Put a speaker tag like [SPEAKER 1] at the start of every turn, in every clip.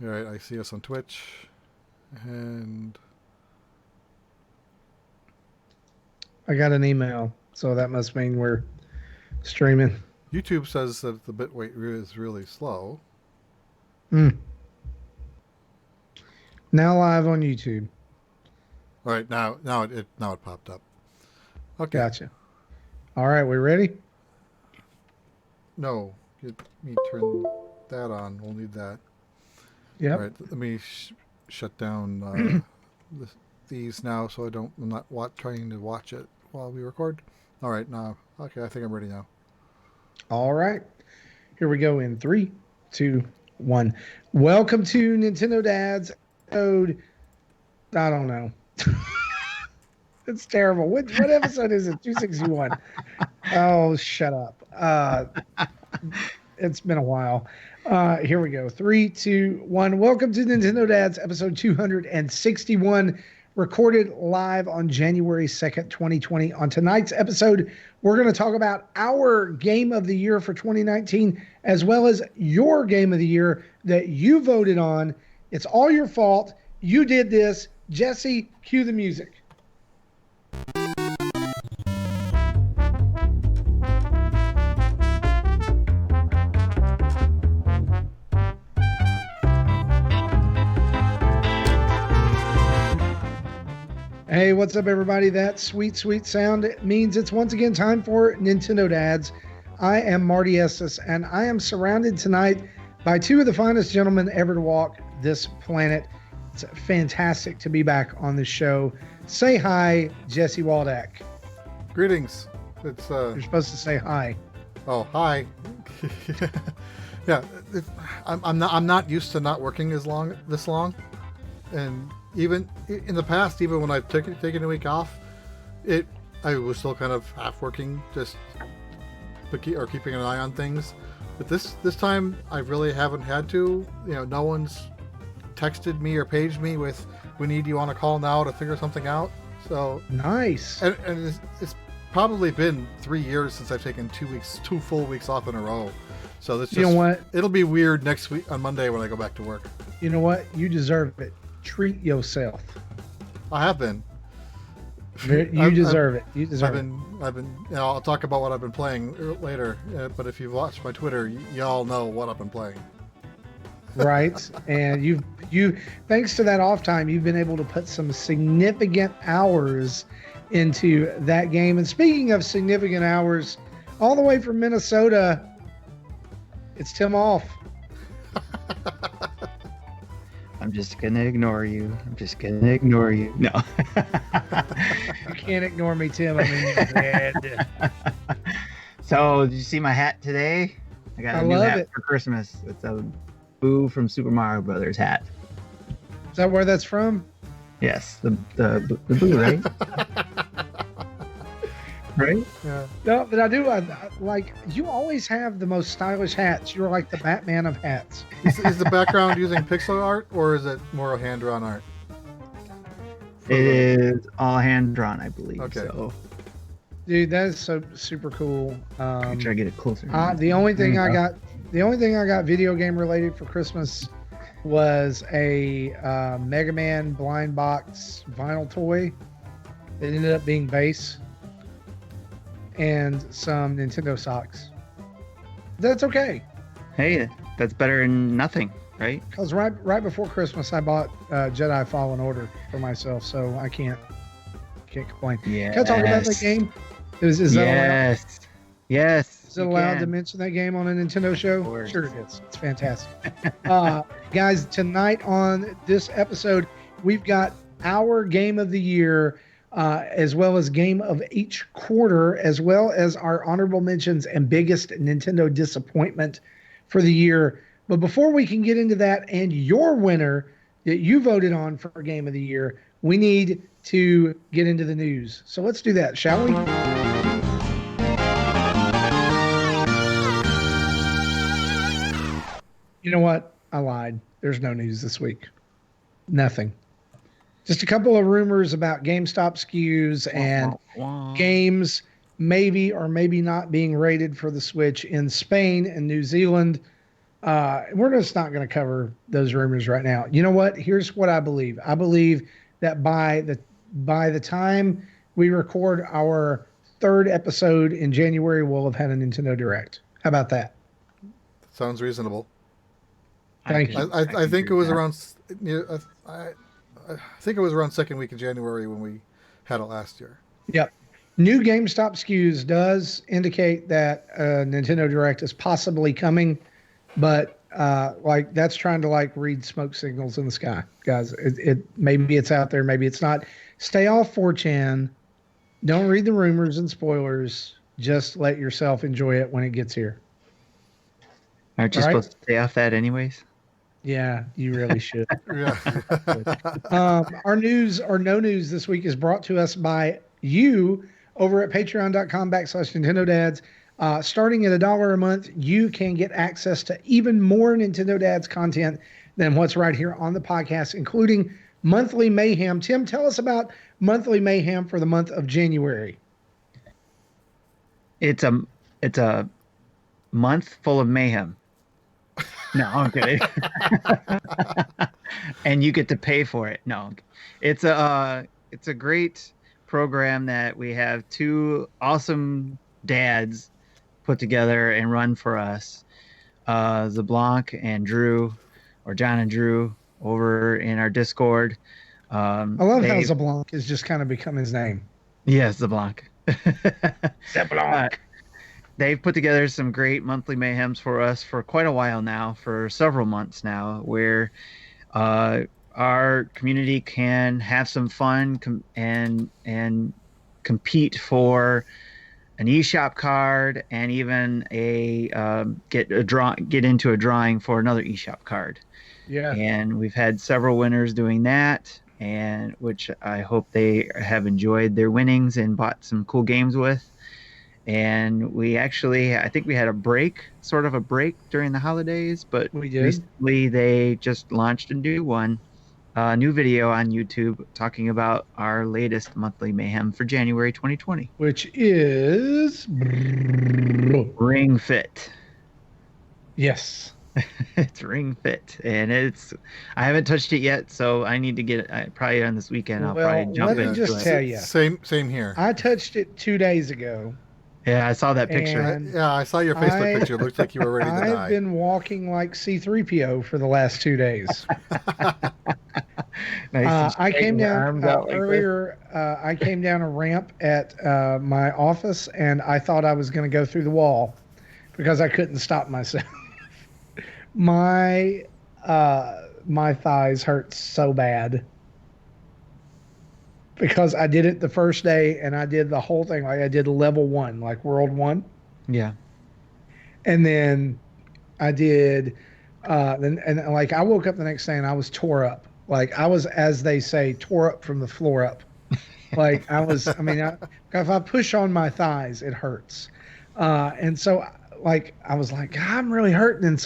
[SPEAKER 1] All right, I see us on Twitch, and
[SPEAKER 2] I got an email, so that must mean we're streaming.
[SPEAKER 1] YouTube says that the bitrate is really slow.
[SPEAKER 2] Mm. Now live on YouTube.
[SPEAKER 1] All right, now it popped up. Okay.
[SPEAKER 2] Gotcha. All right, we ready?
[SPEAKER 1] No, let me turn that on. We'll need that.
[SPEAKER 2] Yep.
[SPEAKER 1] All right, let me shut down these now, so I'm not trying to watch it while we record. All right, now, okay, I think I'm ready now.
[SPEAKER 2] All right, here we go in 3, 2, 1. Welcome to Nintendo Dad's episode. I don't know. It's terrible. What episode is it? 261. Oh, shut up. It's been a while. Here we go. 3, 2, 1. Welcome to Nintendo Dads, episode 261, recorded live on January 2nd, 2020. On tonight's episode, we're going to talk about our game of the year for 2019, as well as your game of the year that you voted on. It's all your fault. You did this. Jesse, cue the music. Hey, what's up, everybody? That sweet, sweet sound means it's once again time for Nintendo Dads. I am Marty Estes, and I am surrounded tonight by two of the finest gentlemen ever to walk this planet. It's fantastic to be back on the show. Say hi, Jesse Waldeck.
[SPEAKER 1] Greetings.
[SPEAKER 2] You're supposed to say hi.
[SPEAKER 1] Oh, hi. Yeah, I'm not used to not working this long, and even in the past, even when I've taken a week off, I was still kind of half working, just keeping an eye on things. But this time, I really haven't had to. No one's texted me or paged me with, "We need you on a call now to figure something out." So
[SPEAKER 2] nice.
[SPEAKER 1] And it's probably been 3 years since I've taken 2 full weeks off in a row. So that's just,
[SPEAKER 2] you know what?
[SPEAKER 1] It'll be weird next week on Monday when I go back to work.
[SPEAKER 2] You know what? You deserve it. Treat yourself.
[SPEAKER 1] I have been.
[SPEAKER 2] You deserve it. You deserve
[SPEAKER 1] it. I've been. I'll talk about what I've been playing later. But if you've watched my Twitter, y'all know what I've been playing.
[SPEAKER 2] Right, and you thanks to that off time, you've been able to put some significant hours into that game. And speaking of significant hours, all the way from Minnesota, it's Tim Off.
[SPEAKER 3] I'm just gonna ignore you. No.
[SPEAKER 2] You can't ignore me, Tim. I'm in your head.
[SPEAKER 3] So, did you see my hat today? I got a new hat for Christmas. It's a Boo from Super Mario Brothers hat.
[SPEAKER 2] Is that where that's from?
[SPEAKER 3] Yes, the Boo, right? Right?
[SPEAKER 2] Yeah. No, but I do. I like, you always have the most stylish hats. You're like the Batman of hats.
[SPEAKER 1] Is the background using pixel art, or is it more hand-drawn art?
[SPEAKER 3] It is all hand-drawn, I believe.
[SPEAKER 1] Okay.
[SPEAKER 3] So.
[SPEAKER 2] Dude, that is so super cool.
[SPEAKER 3] Try to get it closer.
[SPEAKER 2] The only thing I got video game related for Christmas was a Mega Man blind box vinyl toy. It ended up being base. And some Nintendo socks. That's okay.
[SPEAKER 3] Hey, that's better than nothing, right?
[SPEAKER 2] Because right before Christmas, I bought Jedi Fallen Order for myself, so I can't complain.
[SPEAKER 3] Yes.
[SPEAKER 2] Can I talk about that game? Is that allowed?
[SPEAKER 3] Yes.
[SPEAKER 2] Is it allowed to mention that game on a Nintendo show? Sure it is. It's fantastic. Guys, tonight on this episode, we've got our game of the year, as well as game of each quarter, as well as our honorable mentions and biggest Nintendo disappointment for the year. But before we can get into that and your winner that you voted on for game of the year, we need to get into the news. So let's do that, shall we? You know what? I lied. There's no news this week. Nothing. Just a couple of rumors about GameStop SKUs and games maybe or maybe not being rated for the Switch in Spain and New Zealand. We're just not going to cover those rumors right now. You know what? Here's what I believe. I believe that by the time we record our third episode in January, we'll have had a Nintendo Direct. How about that?
[SPEAKER 1] Sounds reasonable.
[SPEAKER 2] Thank you.
[SPEAKER 1] I think it was around. I think it was around second week in January when we had it last year.
[SPEAKER 2] Yep. New GameStop SKUs does indicate that Nintendo Direct is possibly coming, but like that's trying to like read smoke signals in the sky, guys. It maybe it's out there, maybe it's not. Stay off 4chan. Don't read the rumors and spoilers. Just let yourself enjoy it when it gets here.
[SPEAKER 3] Aren't you supposed to stay off that anyways?
[SPEAKER 2] Yeah, you really should.
[SPEAKER 1] Yeah.
[SPEAKER 2] Our news or no news this week is brought to us by you over at patreon.com/Nintendo Dads. Starting at $1 a month, you can get access to even more Nintendo Dads content than what's right here on the podcast, including Monthly Mayhem. Tim, tell us about Monthly Mayhem for the month of January.
[SPEAKER 3] It's a month full of mayhem. No, I'm kidding. And you get to pay for it. No, it's a great program that we have two awesome dads put together and run for us. Zablanc and Drew, or John and Drew, over in our Discord.
[SPEAKER 2] I love how Zablanc has just kind of become his name.
[SPEAKER 3] Yes, Zablanc.
[SPEAKER 2] Zablanc.
[SPEAKER 3] They've put together some great monthly mayhems for us for quite a while now, for several months now, where our community can have some fun and compete for an eShop card and even get into a drawing for another eShop card.
[SPEAKER 2] Yeah.
[SPEAKER 3] And we've had several winners doing that, and which I hope they have enjoyed their winnings and bought some cool games with. And I think we had a break during the holidays, but
[SPEAKER 2] we did.
[SPEAKER 3] Recently they just launched a new video on YouTube talking about our latest monthly mayhem for January 2020,
[SPEAKER 2] which is
[SPEAKER 3] Ring Fit.
[SPEAKER 2] Yes.
[SPEAKER 3] It's Ring Fit, and I haven't touched it yet, so I need to get it probably on this weekend. I'll probably jump into it.
[SPEAKER 2] Let me just tell you.
[SPEAKER 1] Same here.
[SPEAKER 2] I touched it 2 days ago.
[SPEAKER 3] Yeah, I saw that picture.
[SPEAKER 1] I saw your Facebook picture. It looked like you were ready to die.
[SPEAKER 2] I've been walking like C-3PO for the last 2 days.
[SPEAKER 3] Nice.
[SPEAKER 2] I came down earlier. I came down a ramp at my office, and I thought I was going to go through the wall because I couldn't stop myself. My thighs hurt so bad because I did it the first day, and I did the whole thing. Like I did level 1, like World 1.
[SPEAKER 3] Yeah.
[SPEAKER 2] And then I did, and like I woke up the next day and I was tore up. Like I was, as they say, tore up from the floor up. Like if I push on my thighs, it hurts. And so like, I was like, God, I'm really hurting. And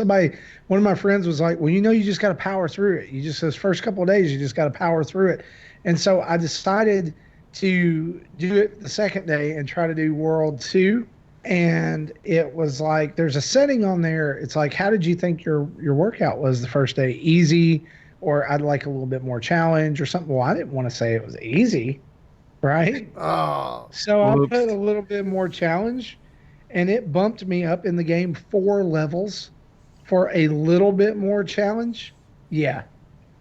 [SPEAKER 2] one of my friends was like, well, you just got to power through it. You just, those first couple of days, you just got to power through it. And so I decided to do it the second day and try to do World 2. And it was like, there's a setting on there. It's like, how did you think your workout was the first day? Easy, or I'd like a little bit more challenge or something. Well, I didn't want to say it was easy, right?
[SPEAKER 1] Oh,
[SPEAKER 2] so I put a little bit more challenge, and it bumped me up in the game 4 levels for a little bit more challenge. Yeah,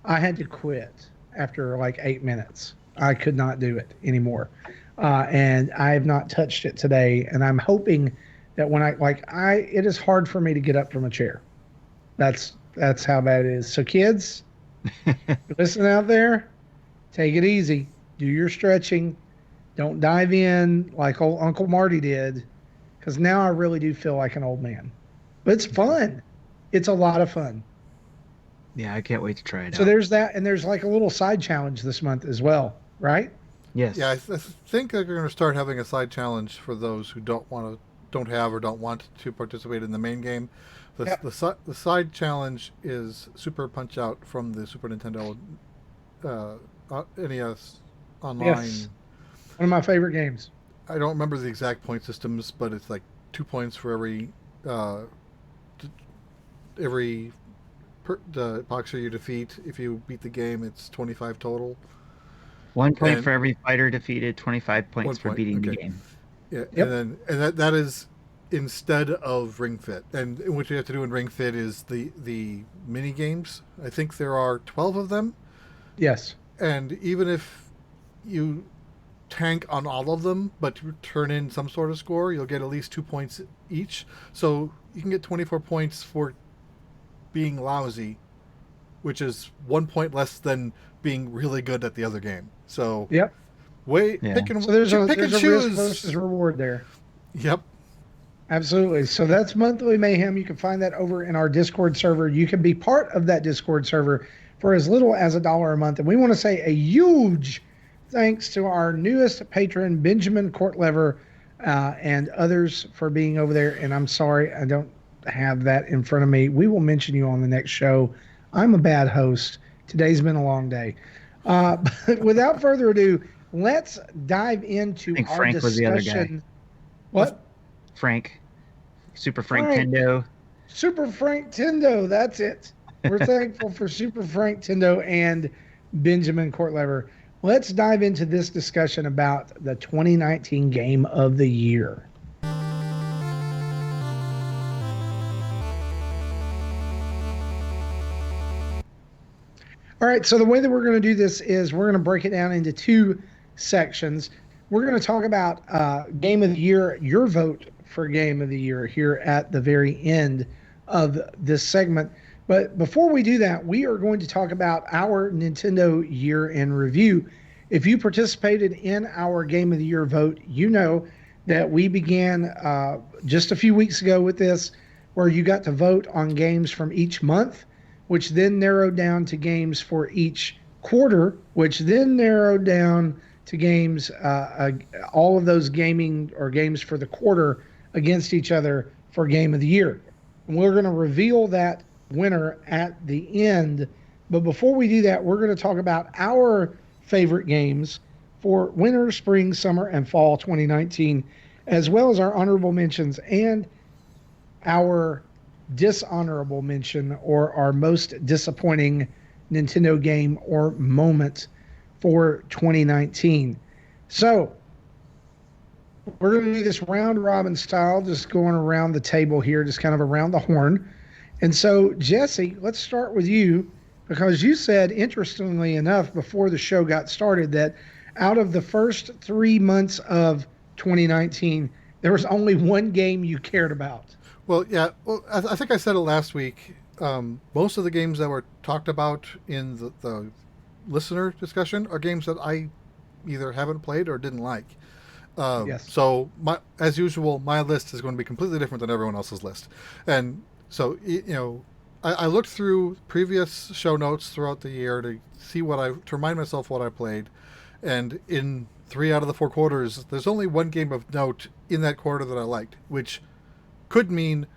[SPEAKER 2] I had to quit after like 8 minutes. I could not do it anymore. And I have not touched it today. And I'm hoping that it is hard for me to get up from a chair. That's how bad it is. So kids, listen out there, take it easy. Do your stretching. Don't dive in like old Uncle Marty did. Because now I really do feel like an old man. But it's fun. It's a lot of fun.
[SPEAKER 3] Yeah, I can't wait to try it out.
[SPEAKER 2] So there's that, and there's like a little side challenge this month as well, right?
[SPEAKER 3] Yes.
[SPEAKER 1] Yeah, I think they're going to start having a side challenge for those who don't have or don't want to participate in the main game. The side challenge is Super Punch Out from the Super Nintendo NES Online.
[SPEAKER 2] Yes. One of my favorite games.
[SPEAKER 1] I don't remember the exact point systems, but it's like 2 points for every the boxer you defeat, if you beat the game, it's 25 total.
[SPEAKER 3] 1 point
[SPEAKER 1] And
[SPEAKER 3] for every fighter defeated, 25
[SPEAKER 1] one
[SPEAKER 3] points for
[SPEAKER 1] point.
[SPEAKER 3] beating the
[SPEAKER 1] Okay.
[SPEAKER 3] game.
[SPEAKER 1] Yeah,
[SPEAKER 2] Yep.
[SPEAKER 1] that is instead of Ring Fit. And what you have to do in Ring Fit is the mini games. I think there are 12 of them,
[SPEAKER 2] Yes.
[SPEAKER 1] and even if you tank on all of them, but you turn in some sort of score, you'll get at least 2 points each. So you can get 24 points for being lousy, which is 1 point less than being really good at the other game. So
[SPEAKER 2] Yep.
[SPEAKER 3] Yeah.
[SPEAKER 1] pick and
[SPEAKER 2] So there's a
[SPEAKER 1] pick and
[SPEAKER 2] risk
[SPEAKER 1] choose.
[SPEAKER 2] versus reward there.
[SPEAKER 1] Yep.
[SPEAKER 2] Absolutely. So that's Monthly Mayhem. You can find that over in our Discord server. You can be part of that Discord server for as little as $1 a month. And we want to say a huge thanks to our newest patron, Benjamin Courtlever, and others for being over there. And I'm sorry, I don't have that in front of me. We will mention you on the next show. I'm a bad host. Today's been a long day. But without further ado, let's dive into
[SPEAKER 3] I think
[SPEAKER 2] our
[SPEAKER 3] Frank was the other guy.
[SPEAKER 2] discussion. What?
[SPEAKER 3] Frank. Super Frank
[SPEAKER 2] Frank.
[SPEAKER 3] Tendo.
[SPEAKER 2] Super Frank Tendo, that's it. We're thankful for Super Frank Tendo and Benjamin Courtlever. Let's dive into this discussion about the 2019 Game of the Year. All right, so the way that we're going to do this is we're going to break it down into two sections. We're going to talk about Game of the Year, your vote for Game of the Year here at the very end of this segment. But before we do that, we are going to talk about our Nintendo Year in Review. If you participated in our Game of the Year vote, you know that we began just a few weeks ago with this, where you got to vote on games from each month, which then narrowed down to games for each quarter, which then narrowed down to games, all of those gaming or games for the quarter against each other for Game of the Year. And we're going to reveal that winner at the end. But before we do that, we're going to talk about our favorite games for winter, spring, summer, and fall 2019, as well as our honorable mentions and our dishonorable mention, or our most disappointing Nintendo game or moment for 2019. So we're going to do this round robin style, just going around the table here, just kind of around the horn. And so, Jesse, let's start with you, because you said, interestingly enough, before the show got started, that out of the first 3 months of 2019, there was only one game you cared about.
[SPEAKER 1] Well, yeah. Well, I think I said it last week. Most of the games that were talked about in the listener discussion are games that I either haven't played or didn't like.
[SPEAKER 2] Yes.
[SPEAKER 1] So, as usual, my list is going to be completely different than everyone else's list. And so, I looked through previous show notes throughout the year to see to remind myself what I played. And in 3 out of the 4 quarters, there's only one game of note in that quarter that I liked, which could mean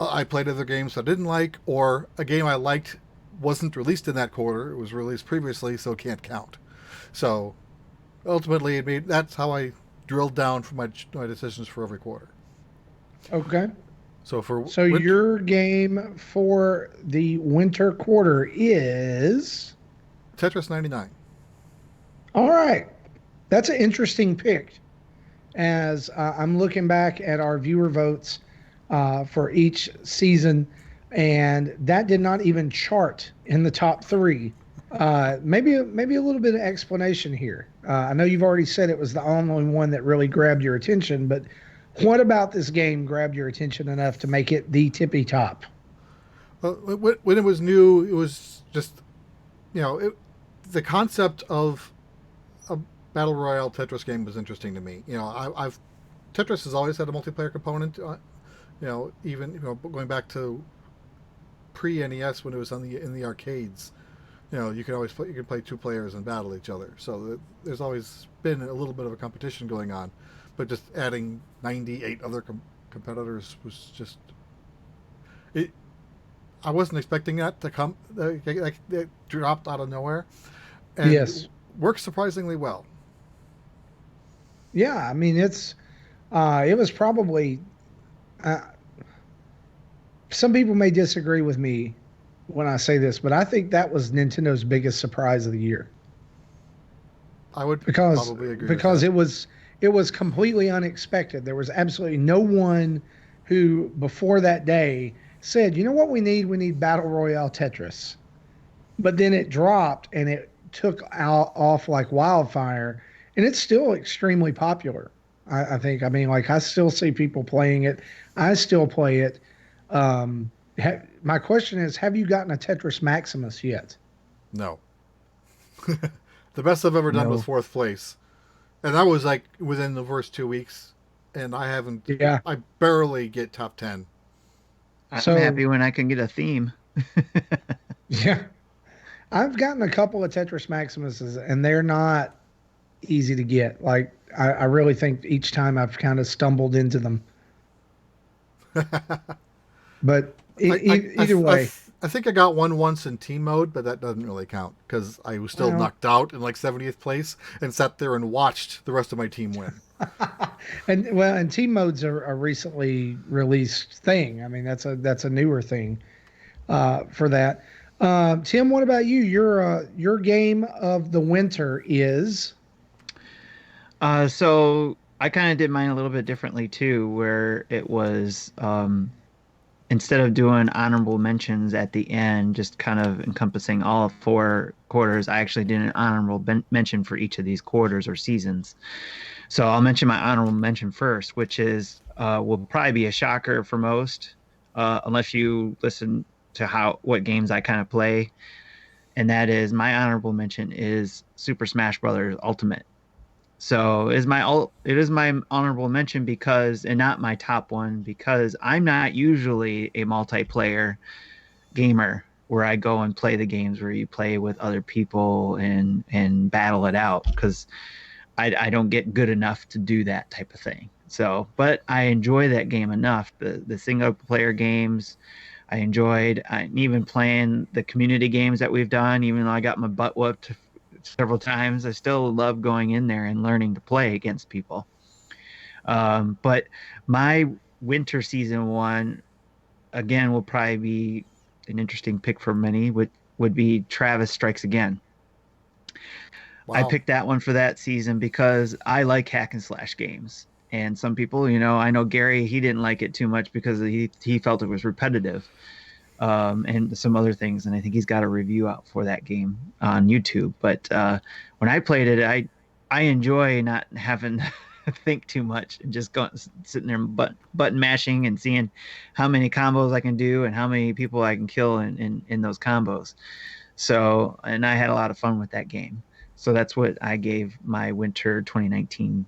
[SPEAKER 1] I played other games I didn't like, or a game I liked wasn't released in that quarter. It was released previously, so it can't count. So ultimately, that's how I drilled down for my decisions for every quarter.
[SPEAKER 2] Okay.
[SPEAKER 1] So
[SPEAKER 2] your game for the winter quarter is
[SPEAKER 1] Tetris 99.
[SPEAKER 2] All right. That's an interesting pick. As I'm looking back at our viewer votes for each season, and that did not even chart in the top 3. Maybe a little bit of explanation here. I know you've already said it was the only one that really grabbed your attention, but what about this game grabbed your attention enough to make it the tippy top?
[SPEAKER 1] When it was new, it was just, the concept of a battle royale Tetris game was interesting to me. Tetris has always had a multiplayer component. Even going back to pre-NES when it was in the arcades. You can play 2 players and battle each other. So there's always been a little bit of a competition going on, but just adding 98 other competitors was just it. I wasn't expecting that to come. It dropped out of nowhere, and
[SPEAKER 2] Yes.
[SPEAKER 1] works surprisingly well.
[SPEAKER 2] Yeah, I mean it was probably some people may disagree with me when I say this, but I think that was Nintendo's biggest surprise of the year
[SPEAKER 1] I would
[SPEAKER 2] because
[SPEAKER 1] probably agree with
[SPEAKER 2] because
[SPEAKER 1] that.
[SPEAKER 2] it was completely unexpected. There was absolutely no one who before that day said, "You know what we need? We need Battle Royale Tetris." But then it dropped and it took out off like wildfire, and it's still extremely popular. I think. I mean, like I still see people playing it. I still play it. My question is, have you gotten a Tetris Maximus yet?
[SPEAKER 1] No. The best I've ever done was
[SPEAKER 3] No.
[SPEAKER 1] fourth place. And that was like within the first 2 weeks. And I haven't,
[SPEAKER 2] Yeah.
[SPEAKER 1] I barely get top 10.
[SPEAKER 3] I'm
[SPEAKER 2] So
[SPEAKER 3] happy when I can get a theme.
[SPEAKER 2] yeah, I've gotten a couple of Tetris Maximuses, and they're not easy to get. Like I really think each time I've kind of stumbled into them. But either way,
[SPEAKER 1] I think I got one once in team mode, but that doesn't really count because I was still
[SPEAKER 2] well,
[SPEAKER 1] knocked out in like 70th place and sat there and watched the rest of my team win.
[SPEAKER 2] and team modes are a recently released thing. I mean, that's a newer thing for that. Tim, what about you? Your game of the winter is
[SPEAKER 3] So I kind of did mine a little bit differently too, where it was instead of doing honorable mentions at the end, just kind of encompassing all 4 quarters, I actually did an honorable mention for each of these quarters or seasons. So I'll mention my honorable mention first, which is will probably be a shocker for most, unless you listen to what games I kind of play, and that is my honorable mention is Super Smash Brothers Ultimate. So it is my honorable mention because, and not my top one, because I'm not usually a multiplayer gamer where I go and play the games where you play with other people and battle it out, because I don't get good enough to do that type of thing. So, but I enjoy that game enough. The single player games I enjoyed. I'm even playing the community games that we've done, even though I got my butt whooped several times. I still love going in there and learning to play against people. But my winter season one, again, will probably be an interesting pick for many. Would be Travis Strikes Again. I
[SPEAKER 1] Wow.
[SPEAKER 3] picked that one for that season because I like hack and slash games. And some people, I know Gary, he didn't like it too much because he felt it was repetitive, and some other things. And I think he's got a review out for that game on YouTube. But when I played it, I enjoy not having to think too much and just going sitting there button mashing and seeing how many combos I can do and how many people I can kill in those combos. So, and I had a lot of fun with that game. So that's what I gave my winter 2019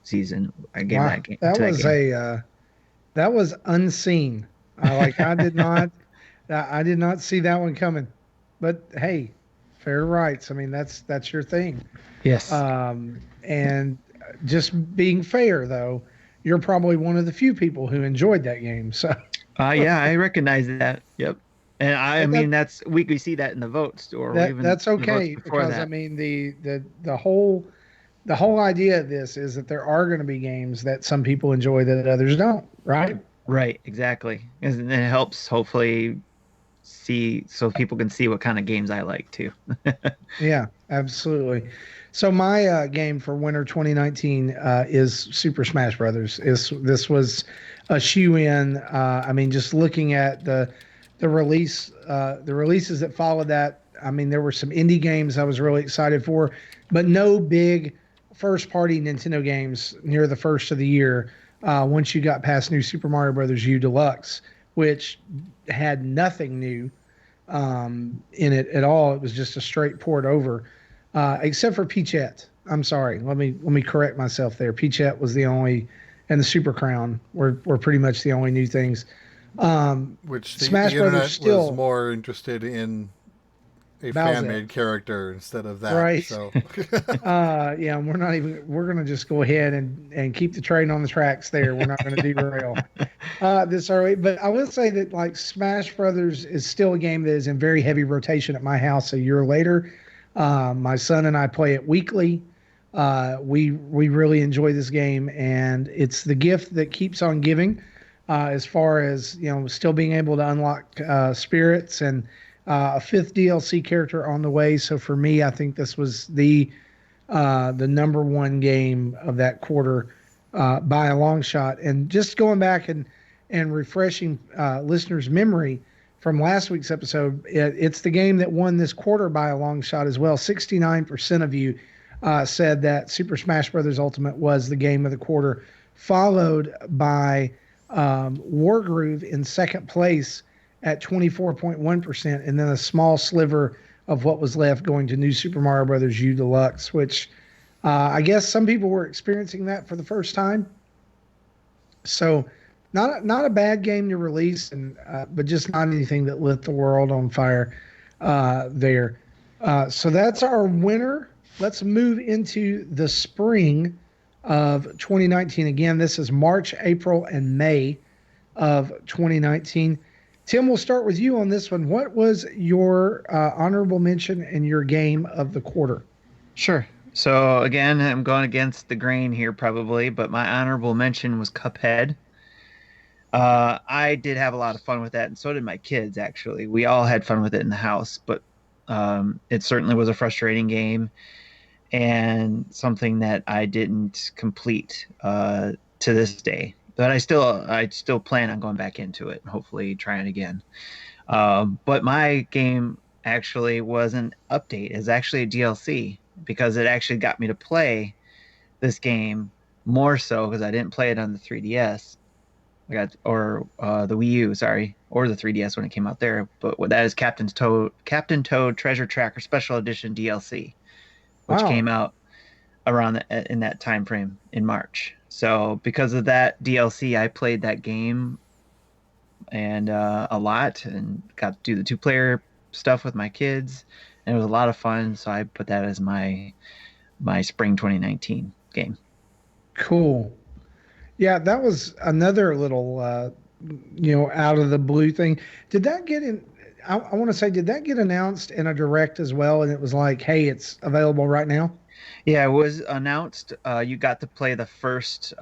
[SPEAKER 3] season. I gave
[SPEAKER 2] wow.
[SPEAKER 3] that game
[SPEAKER 2] That
[SPEAKER 3] to that
[SPEAKER 2] was
[SPEAKER 3] game.
[SPEAKER 2] that was unseen. I did not see that one coming. But hey, fair rights. I mean, that's your thing.
[SPEAKER 3] Yes.
[SPEAKER 2] And just being fair though, you're probably one of the few people who enjoyed that game. So
[SPEAKER 3] Yeah, I recognize that. Yep. And I
[SPEAKER 2] but that
[SPEAKER 3] mean, we see that in the votes or
[SPEAKER 2] that
[SPEAKER 3] even
[SPEAKER 2] that's
[SPEAKER 3] the votes
[SPEAKER 2] okay
[SPEAKER 3] before
[SPEAKER 2] because I
[SPEAKER 3] that.
[SPEAKER 2] mean the whole idea of this is that there are going to be games that some people enjoy that others don't, right?
[SPEAKER 3] Right. Exactly. And it helps hopefully see so people can see what kind of games I like too.
[SPEAKER 2] Yeah, absolutely. So my game for winter 2019 is Super Smash Brothers. This was a shoe in. I mean, just looking at the releases that followed that. I mean, there were some indie games I was really excited for, but no big first party Nintendo games near the first of the year. Once you got past New Super Mario Brothers U Deluxe, which had nothing new in it at all. It was just a straight port over, except for Peachette. I'm sorry. Let me correct myself there. Peachette was the only, and the Super Crown were pretty much the only new things.
[SPEAKER 1] Which the
[SPEAKER 2] Smash Brothers
[SPEAKER 1] internet was
[SPEAKER 2] still
[SPEAKER 1] more interested in a fan
[SPEAKER 2] Bowsette,
[SPEAKER 1] made character instead of that.
[SPEAKER 2] right?
[SPEAKER 1] So,
[SPEAKER 2] Yeah, we're gonna just go ahead and keep the train on the tracks there. We're not gonna derail this early. But I will say that like Smash Brothers is still a game that is in very heavy rotation at my house a year later. My son and I play it weekly. We really enjoy this game, and it's the gift that keeps on giving. as far as still being able to unlock spirits and a fifth DLC character on the way. So for me, I think this was the number one game of that quarter by a long shot. And just going back and refreshing listeners' memory from last week's episode, it's the game that won this quarter by a long shot as well. 69% of you said that Super Smash Bros. Ultimate was the game of the quarter, followed by Wargroove in second place at 24.1%, and then a small sliver of what was left going to New Super Mario Brothers U Deluxe, which I guess some people were experiencing that for the first time. So not a bad game to release, and but just not anything that lit the world on fire there. So that's our winner. Let's move into the spring of 2019. Again, this is March, April, and May of 2019. Tim, we'll start with you on this one. What was your honorable mention and your game of the quarter?
[SPEAKER 3] Sure. So again, I'm going against the grain here probably, but my honorable mention was Cuphead. I did have a lot of fun with that, and so did my kids, actually. We all had fun with it in the house, but it certainly was a frustrating game and something that I didn't complete to this day. But I still plan on going back into it and hopefully trying again. But my game actually was an update. It's actually a DLC because it actually got me to play this game more so because I didn't play it on the 3DS. The Wii U, sorry, or the 3DS when it came out there. But that is Captain Toad Treasure Tracker Special Edition DLC, which came out around in that time frame in March. So because of that DLC, I played that game and a lot, and got to do the 2-player stuff with my kids, and it was a lot of fun. So I put that as my spring 2019 game.
[SPEAKER 2] Cool. Yeah, that was another little, out of the blue thing. Did that get in? I want to say, did that get announced in a direct as well? And it was like, hey, it's available right now.
[SPEAKER 3] Yeah, it was announced. You got to play the first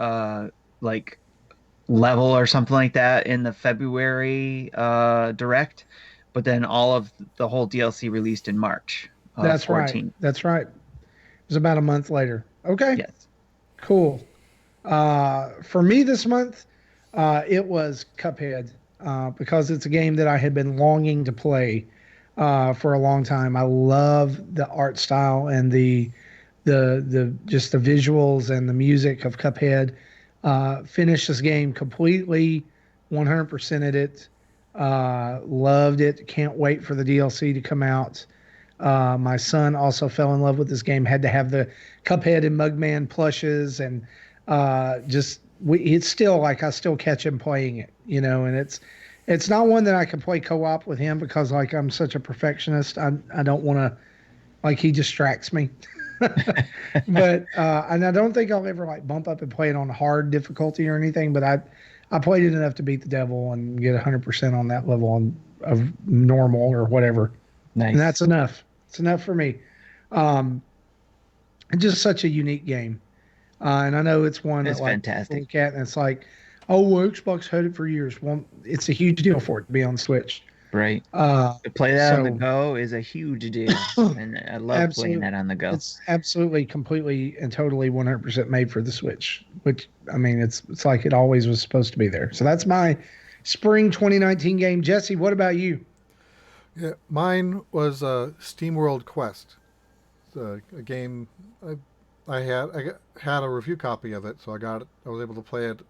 [SPEAKER 3] level or something like that in the February direct, but then all of the whole DLC released in March.
[SPEAKER 2] That's
[SPEAKER 3] 14th.
[SPEAKER 2] right. That's right. It was about a month later. Okay.
[SPEAKER 3] Yes.
[SPEAKER 2] Cool. For me this month, it was Cuphead because it's a game that I had been longing to play for a long time. I love the art style and the just the visuals and the music of Cuphead. Finished this game completely, 100%ed it. Loved it. Can't wait for the DLC to come out. My son also fell in love with this game. Had to have the Cuphead and Mugman plushes, and it's still like I still catch him playing it, and it's not one that I can play co-op with him because like I'm such a perfectionist. I don't want to, like, he distracts me. But and I don't think I'll ever like bump up and play it on hard difficulty or anything, but I played it enough to beat the devil and get 100% on that level of normal or whatever.
[SPEAKER 3] Nice.
[SPEAKER 2] And that's enough. It's enough for me. It's just such a unique game. And I know it's one
[SPEAKER 3] it's
[SPEAKER 2] that, like,
[SPEAKER 3] fantastic.
[SPEAKER 2] look at and it's like, oh, well, Xbox had it for years. Well, it's a huge deal for it to be on Switch.
[SPEAKER 3] Right. To play that on the go is a huge deal, and I love playing that on the go.
[SPEAKER 2] It's absolutely, completely, and totally 100% made for the Switch. Which, I mean, it's like it always was supposed to be there. So that's my spring 2019 game. Jesse, what about you?
[SPEAKER 1] Yeah, mine was SteamWorld Quest. It's a game I had a review copy of it, so I was able to play it a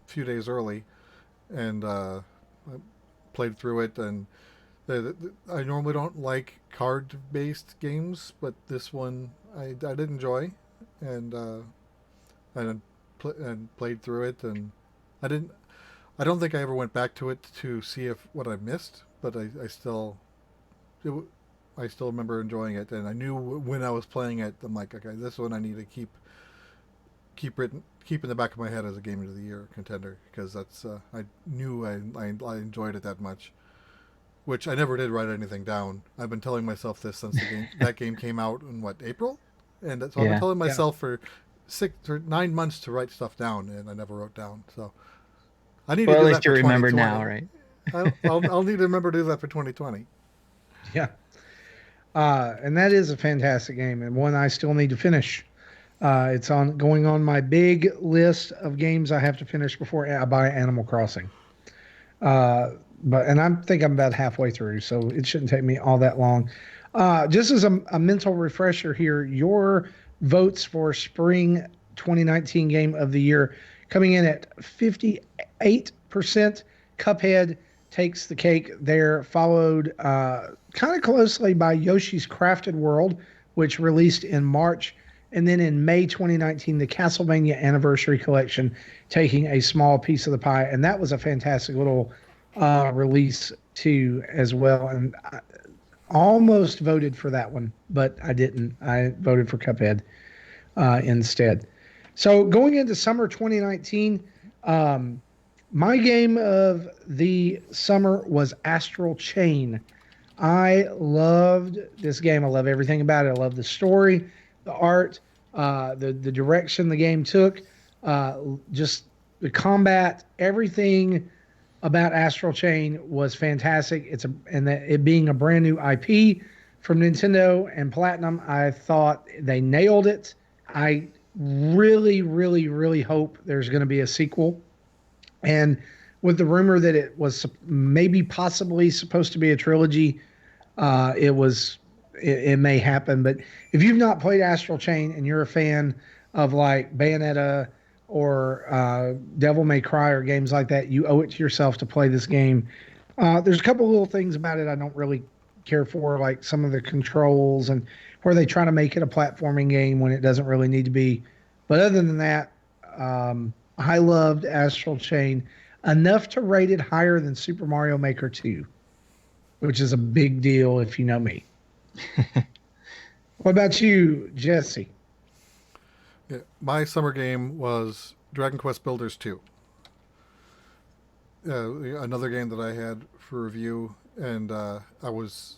[SPEAKER 1] few days early, and I played through it. And I normally don't like card-based games, but this one I did enjoy, and played through it. And I don't think I ever went back to it to see what I missed, but I still remember enjoying it, and I knew when I was playing it, I'm like, okay, this one I need to keep in the back of my head as a Game of the Year contender, because that's I knew I enjoyed it that much, which I never did write anything down. I've been telling myself this since that game came out in April, and so I've been telling myself for 6 or 9 months to write stuff down, and I never wrote down. So I need
[SPEAKER 3] Well,
[SPEAKER 1] to
[SPEAKER 3] at
[SPEAKER 1] do
[SPEAKER 3] least
[SPEAKER 1] that
[SPEAKER 3] you
[SPEAKER 1] for
[SPEAKER 3] remember
[SPEAKER 1] 2020.
[SPEAKER 3] now, right?
[SPEAKER 1] I'll need to remember to do that for 2020.
[SPEAKER 2] Yeah. And that is a fantastic game and one I still need to finish. It's on going on my big list of games I have to finish before I buy Animal Crossing. Uh, but I think I'm about halfway through, so it shouldn't take me all that long. Just as a mental refresher here, your votes for spring 2019 game of the year coming in at 58%. Cuphead takes the cake there, followed kind of closely by Yoshi's Crafted World, which released in March. And then in May 2019, the Castlevania Anniversary Collection taking a small piece of the pie. And that was a fantastic little release, too, as well. And I almost voted for that one, but I didn't. I voted for Cuphead instead. So going into summer 2019, my game of the summer was Astral Chain. I loved this game. I love everything about it. I love the story, the art, the direction the game took, just the combat, everything about Astral Chain was fantastic. It being a brand new IP from Nintendo and Platinum, I thought they nailed it. I really, really, really hope there's going to be a sequel. And with the rumor that it was maybe possibly supposed to be a trilogy, it may happen. But if you've not played Astral Chain and you're a fan of like Bayonetta or Devil May Cry or games like that, you owe it to yourself to play this game. There's a couple little things about it I don't really care for, like some of the controls and where they try to make it a platforming game when it doesn't really need to be. But other than that, I loved Astral Chain enough to rate it higher than Super Mario Maker 2, which is a big deal if you know me. What about you, Jesse?
[SPEAKER 1] Yeah, my summer game was Dragon Quest Builders 2. Another game that I had for review, and I was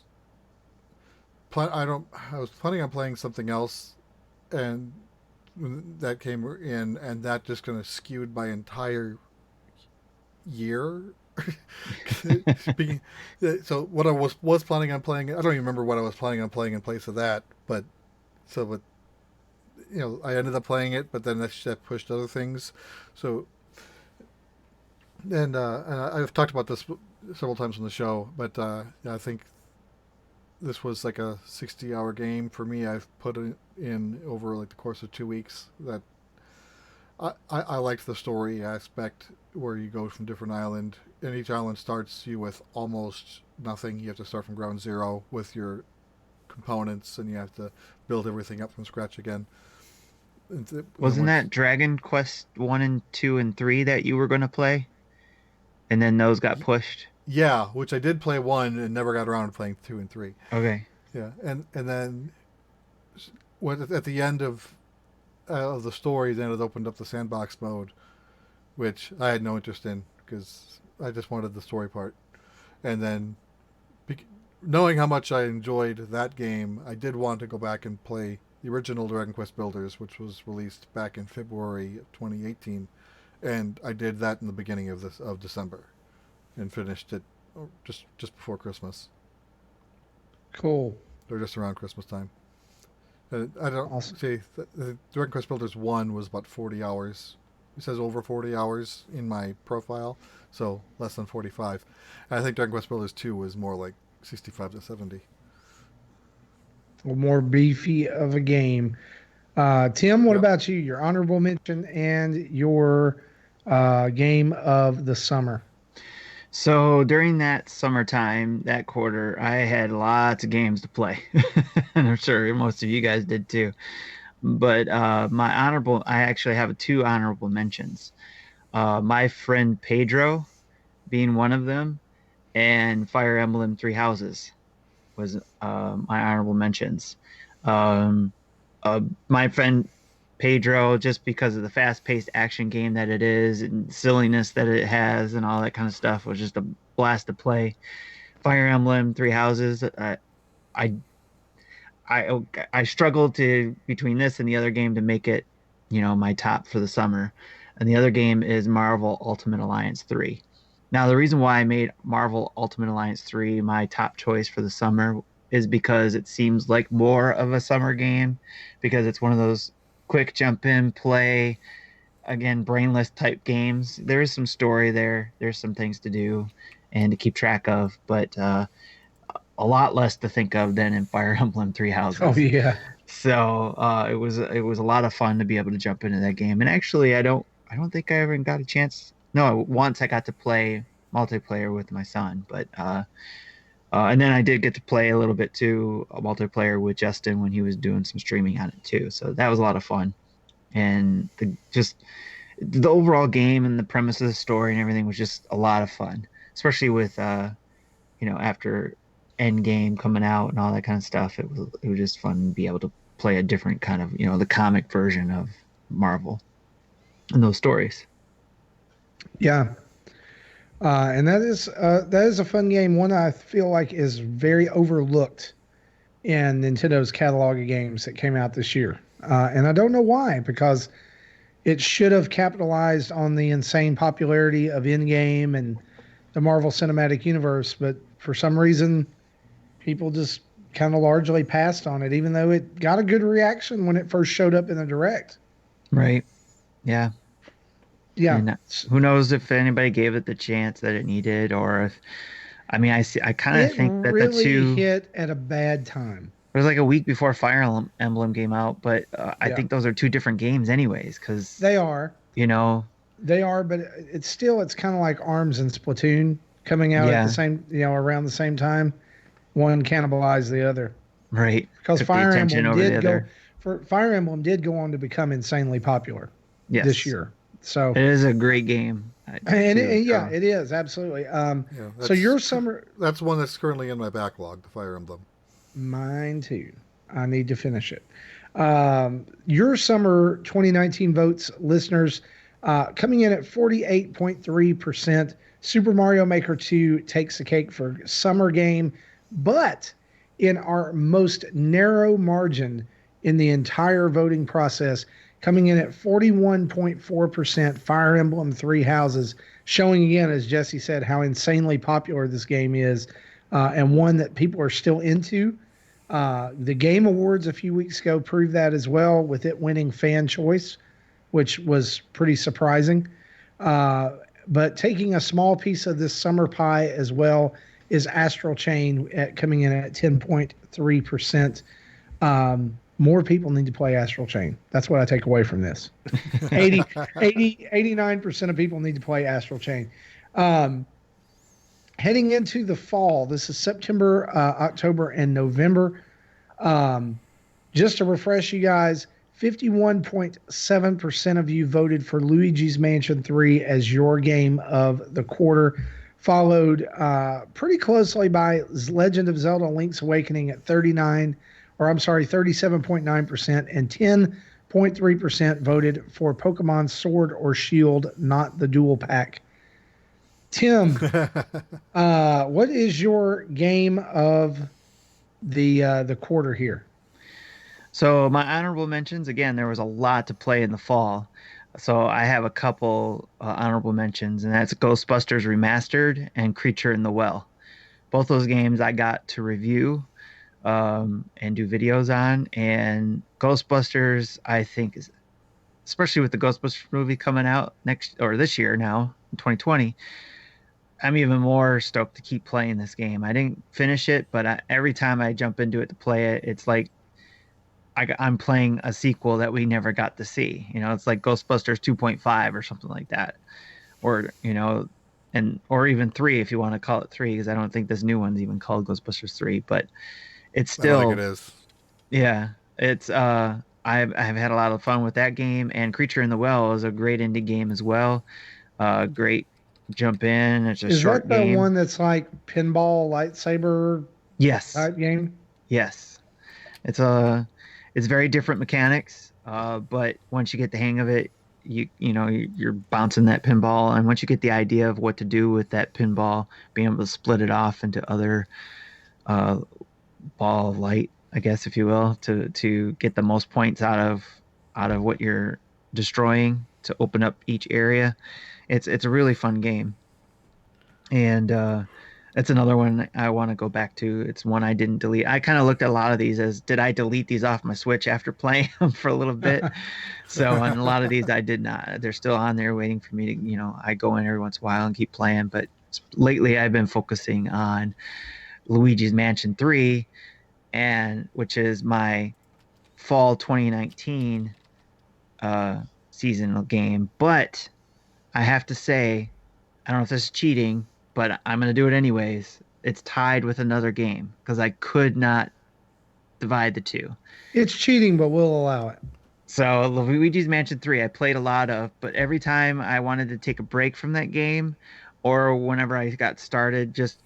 [SPEAKER 1] planning on playing something else, and when that came in, and that just kind of skewed my entire year. So what I was planning on playing, I don't even remember what I was planning on playing in place of that, but I ended up playing it, but then that pushed other things. So and I've talked about this several times on the show, but I think this was like a 60-hour game for me. I've put it in over like the course of 2 weeks. That I liked the story aspect where you go from different island, and each island starts you with almost nothing. You have to start from ground zero with your components, and you have to build everything up from scratch again.
[SPEAKER 3] Wasn't that Dragon Quest 1 and 2 and 3 that you were going to play? And then those got pushed?
[SPEAKER 1] Yeah, which I did play 1 and never got around to playing 2 and 3.
[SPEAKER 3] Okay.
[SPEAKER 1] Yeah, and then at the end of the story, then it opened up the sandbox mode, which I had no interest in because I just wanted the story part. And then, knowing how much I enjoyed that game, I did want to go back and play the original Dragon Quest Builders, which was released back in February of 2018, and I did that in the beginning of December, and finished it just before Christmas.
[SPEAKER 2] Cool.
[SPEAKER 1] Or just around Christmas time. I don't
[SPEAKER 2] Awesome.
[SPEAKER 1] see the Dragon Quest Builders 1 was about 40 hours. It says over 40 hours in my profile, so less than 45. And I think Dragon Quest Builders 2 was more like 65 to 70.
[SPEAKER 2] More beefy of a game. Tim, what
[SPEAKER 1] Yep.
[SPEAKER 2] about you? Your honorable mention and your game of the summer.
[SPEAKER 3] So during that summertime, that quarter, I had lots of games to play. And I'm sure most of you guys did too. But I actually have two honorable mentions. My friend Pedro being one of them, and Fire Emblem Three Houses was my honorable mentions. Um, my friend Pedro, just because of the fast-paced action game that it is and silliness that it has and all that kind of stuff, was just a blast to play. Fire Emblem Three Houses, I I struggled to between this and the other game to make it, my top for the summer. and the other game is Marvel Ultimate Alliance 3. Now, the reason why I made Marvel Ultimate Alliance 3 my top choice for the summer is because it seems like more of a summer game, because it's one of those quick jump in, play, again, brainless type games. There is some story there, there's some things to do and to keep track of, but a lot less to think of than in Fire Emblem Three
[SPEAKER 2] Oh
[SPEAKER 3] Houses.
[SPEAKER 2] yeah.
[SPEAKER 3] So it was a lot of fun to be able to jump into that game. And actually, I don't think I ever got a chance. No, once I got to play multiplayer with my son, but and then I did get to play a little bit too, a multiplayer with Justin when he was doing some streaming on it too. So that was a lot of fun. And the overall game and the premise of the story and everything was just a lot of fun, especially with after Endgame coming out and all that kind of stuff. It was just fun to be able to play a different kind of the comic version of Marvel and those stories.
[SPEAKER 2] Yeah. And that is a fun game. One I feel like is very overlooked in Nintendo's catalog of games that came out this year. And I don't know why, because it should have capitalized on the insane popularity of Endgame and the Marvel Cinematic Universe, but for some reason, people just kind of largely passed on it, even though it got a good reaction when it first showed up in the direct.
[SPEAKER 3] Right. Yeah.
[SPEAKER 2] Yeah.
[SPEAKER 3] And who knows if anybody gave it the chance that it needed, or if I kind of
[SPEAKER 2] It
[SPEAKER 3] think that the
[SPEAKER 2] really
[SPEAKER 3] two.
[SPEAKER 2] hit at a bad time.
[SPEAKER 3] It was like a week before Fire Emblem came out, but I
[SPEAKER 2] Yeah.
[SPEAKER 3] think those are two different games, anyways. Because
[SPEAKER 2] They are.
[SPEAKER 3] you know,
[SPEAKER 2] They are, but it's kind of like Arms and Splatoon coming out at the
[SPEAKER 3] yeah,
[SPEAKER 2] same, around the same time. One cannibalized the other
[SPEAKER 3] right,
[SPEAKER 2] because
[SPEAKER 3] took the attention over the other.
[SPEAKER 2] Fire Emblem did go on to become insanely popular this
[SPEAKER 3] Yes,
[SPEAKER 2] year. So,
[SPEAKER 3] it is a great game. Too.
[SPEAKER 2] and yeah,
[SPEAKER 3] So,
[SPEAKER 2] it is absolutely.
[SPEAKER 1] Yeah,
[SPEAKER 2] So your summer,
[SPEAKER 1] that's one that's currently in my backlog, the Fire Emblem.
[SPEAKER 2] mine too. I need to finish it. Your summer 2019 votes, listeners, coming in at 48.3%. Super Mario Maker 2 takes the cake for summer game, but in our most narrow margin in the entire voting process, coming in at 41.4%, Fire Emblem Three Houses, showing again, as Jesse said, how insanely popular this game is, and one that people are still into. The Game Awards a few weeks ago proved that as well, with it winning fan choice, which was pretty surprising. But taking a small piece of this summer pie as well is Astral Chain coming in at 10.3%. More people need to play Astral Chain. That's what I take away from this. 89% of people need to play Astral Chain. Heading into the fall, this is September, October, and November. Just to refresh you guys, 51.7% of you voted for Luigi's Mansion 3 as your game of the quarter, followed pretty closely by Legend of Zelda Link's Awakening at 37.9%, and 10.3% voted for Pokemon Sword or Shield, not the dual pack. Tim, what is your game of the quarter here?
[SPEAKER 3] so my honorable mentions again. There was a lot to play in the fall, so I have a couple honorable mentions, and that's Ghostbusters Remastered and Creature in the Well. Both those games I got to review and do videos on. And Ghostbusters, I think, is especially with the Ghostbusters movie coming out next or this year now, in 2020. I'm even more stoked to keep playing this game. I didn't finish it, but every time I jump into it to play it, it's like I'm playing a sequel that we never got to see. It's like Ghostbusters 2.5 or something like that, or or even three if you want to call it three, because I don't think this new one's even called Ghostbusters 3, but it's
[SPEAKER 1] I don't think
[SPEAKER 3] still
[SPEAKER 1] it is.
[SPEAKER 3] yeah. It's I've had a lot of fun with that game, and Creature in the Well is a great indie game as well. Great jump in. It's a
[SPEAKER 2] Is
[SPEAKER 3] short
[SPEAKER 2] that the
[SPEAKER 3] game.
[SPEAKER 2] one that's like pinball lightsaber
[SPEAKER 3] Yes,
[SPEAKER 2] type game?
[SPEAKER 3] yes. It's it's very different mechanics, but once you get the hang of it, you're bouncing that pinball, and once you get the idea of what to do with that pinball, being able to split it off into other uh, ball of light, I guess, if you will, to get the most points out of what you're destroying. to open up each area. It's a really fun game, and it's another one I want to go back to. It's one I didn't delete. I kind of looked at a lot of these as, did I delete these off my Switch after playing them for a little bit? So on a lot of these, I did not. They're still on there waiting for me to, I go in every once in a while and keep playing. But lately, I've been focusing on Luigi's Mansion 3, and which is my fall 2019 seasonal game. But I have to say, I don't know if this is cheating, but I'm going to do it anyways. It's tied with another game because I could not divide the two.
[SPEAKER 2] It's cheating, but we'll allow it.
[SPEAKER 3] So Luigi's Mansion 3, I played a lot of, but every time I wanted to take a break from that game, or whenever I got started just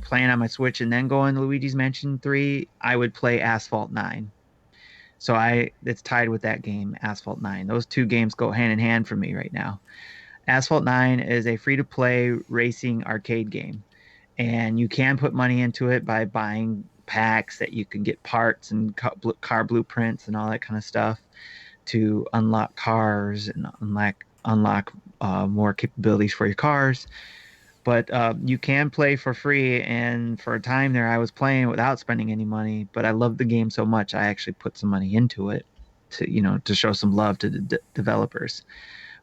[SPEAKER 3] playing on my Switch and then going to Luigi's Mansion 3, I would play Asphalt 9. So it's tied with that game, Asphalt 9. Those two games go hand in hand for me right now. Asphalt 9 is a free-to-play racing arcade game, and you can put money into it by buying packs that you can get parts and car blueprints and all that kind of stuff to unlock cars and unlock more capabilities for your cars. But you can play for free, and for a time there, I was playing without spending any money. But I loved the game so much, I actually put some money into it to show some love to the developers.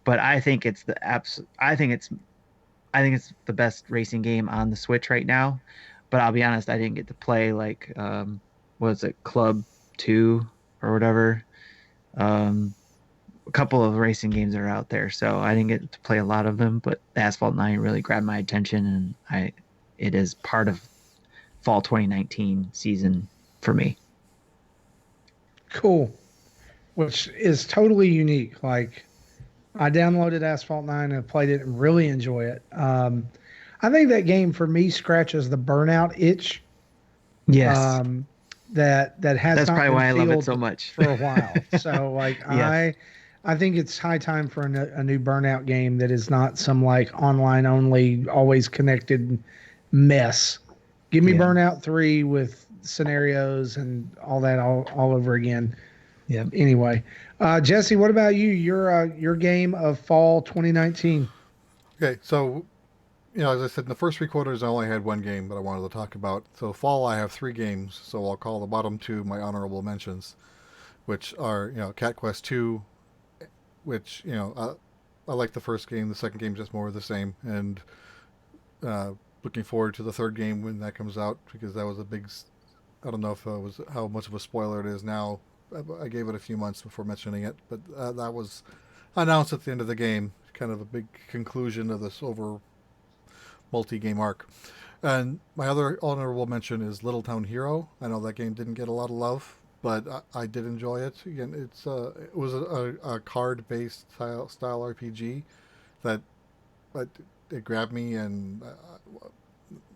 [SPEAKER 3] But I think it's I think it's the best racing game on the Switch right now. But I'll be honest, I didn't get to play like what was it, Club 2 or whatever. A couple of racing games that are out there, so I didn't get to play a lot of them. But Asphalt 9 really grabbed my attention, and it is part of fall 2019 season for me.
[SPEAKER 2] Cool, which is totally unique. Like, I downloaded Asphalt 9 and played it and really enjoy it. I think that game for me scratches the burnout itch.
[SPEAKER 3] Yes.
[SPEAKER 2] That has
[SPEAKER 3] That's
[SPEAKER 2] not
[SPEAKER 3] probably
[SPEAKER 2] been
[SPEAKER 3] why I love it
[SPEAKER 2] filled
[SPEAKER 3] so much
[SPEAKER 2] for a while. So like
[SPEAKER 3] Yes.
[SPEAKER 2] I think it's high time for a new burnout game that is not some like online only, always connected mess. Give me
[SPEAKER 3] Yeah.
[SPEAKER 2] Burnout 3 with scenarios and all that all over again.
[SPEAKER 3] Yeah.
[SPEAKER 2] Anyway, Jesse, what about you? Your game of fall 2019.
[SPEAKER 1] Okay, so as I said, in the first 3 quarters, I only had one game that I wanted to talk about. So fall, I have 3 games. So I'll call the bottom 2 my honorable mentions, which are Cat Quest 2, which I like the first game. The second game just more of the same, and looking forward to the third game when that comes out, because that was a big. I don't know if it was how much of a spoiler it is now. I gave it a few months before mentioning it, but that was announced at the end of the game, kind of a big conclusion of this over multi-game arc. And my other honorable mention is Little Town Hero. I know that game didn't get a lot of love, but I did enjoy it. Again, it was a card-based style RPG that it grabbed me, and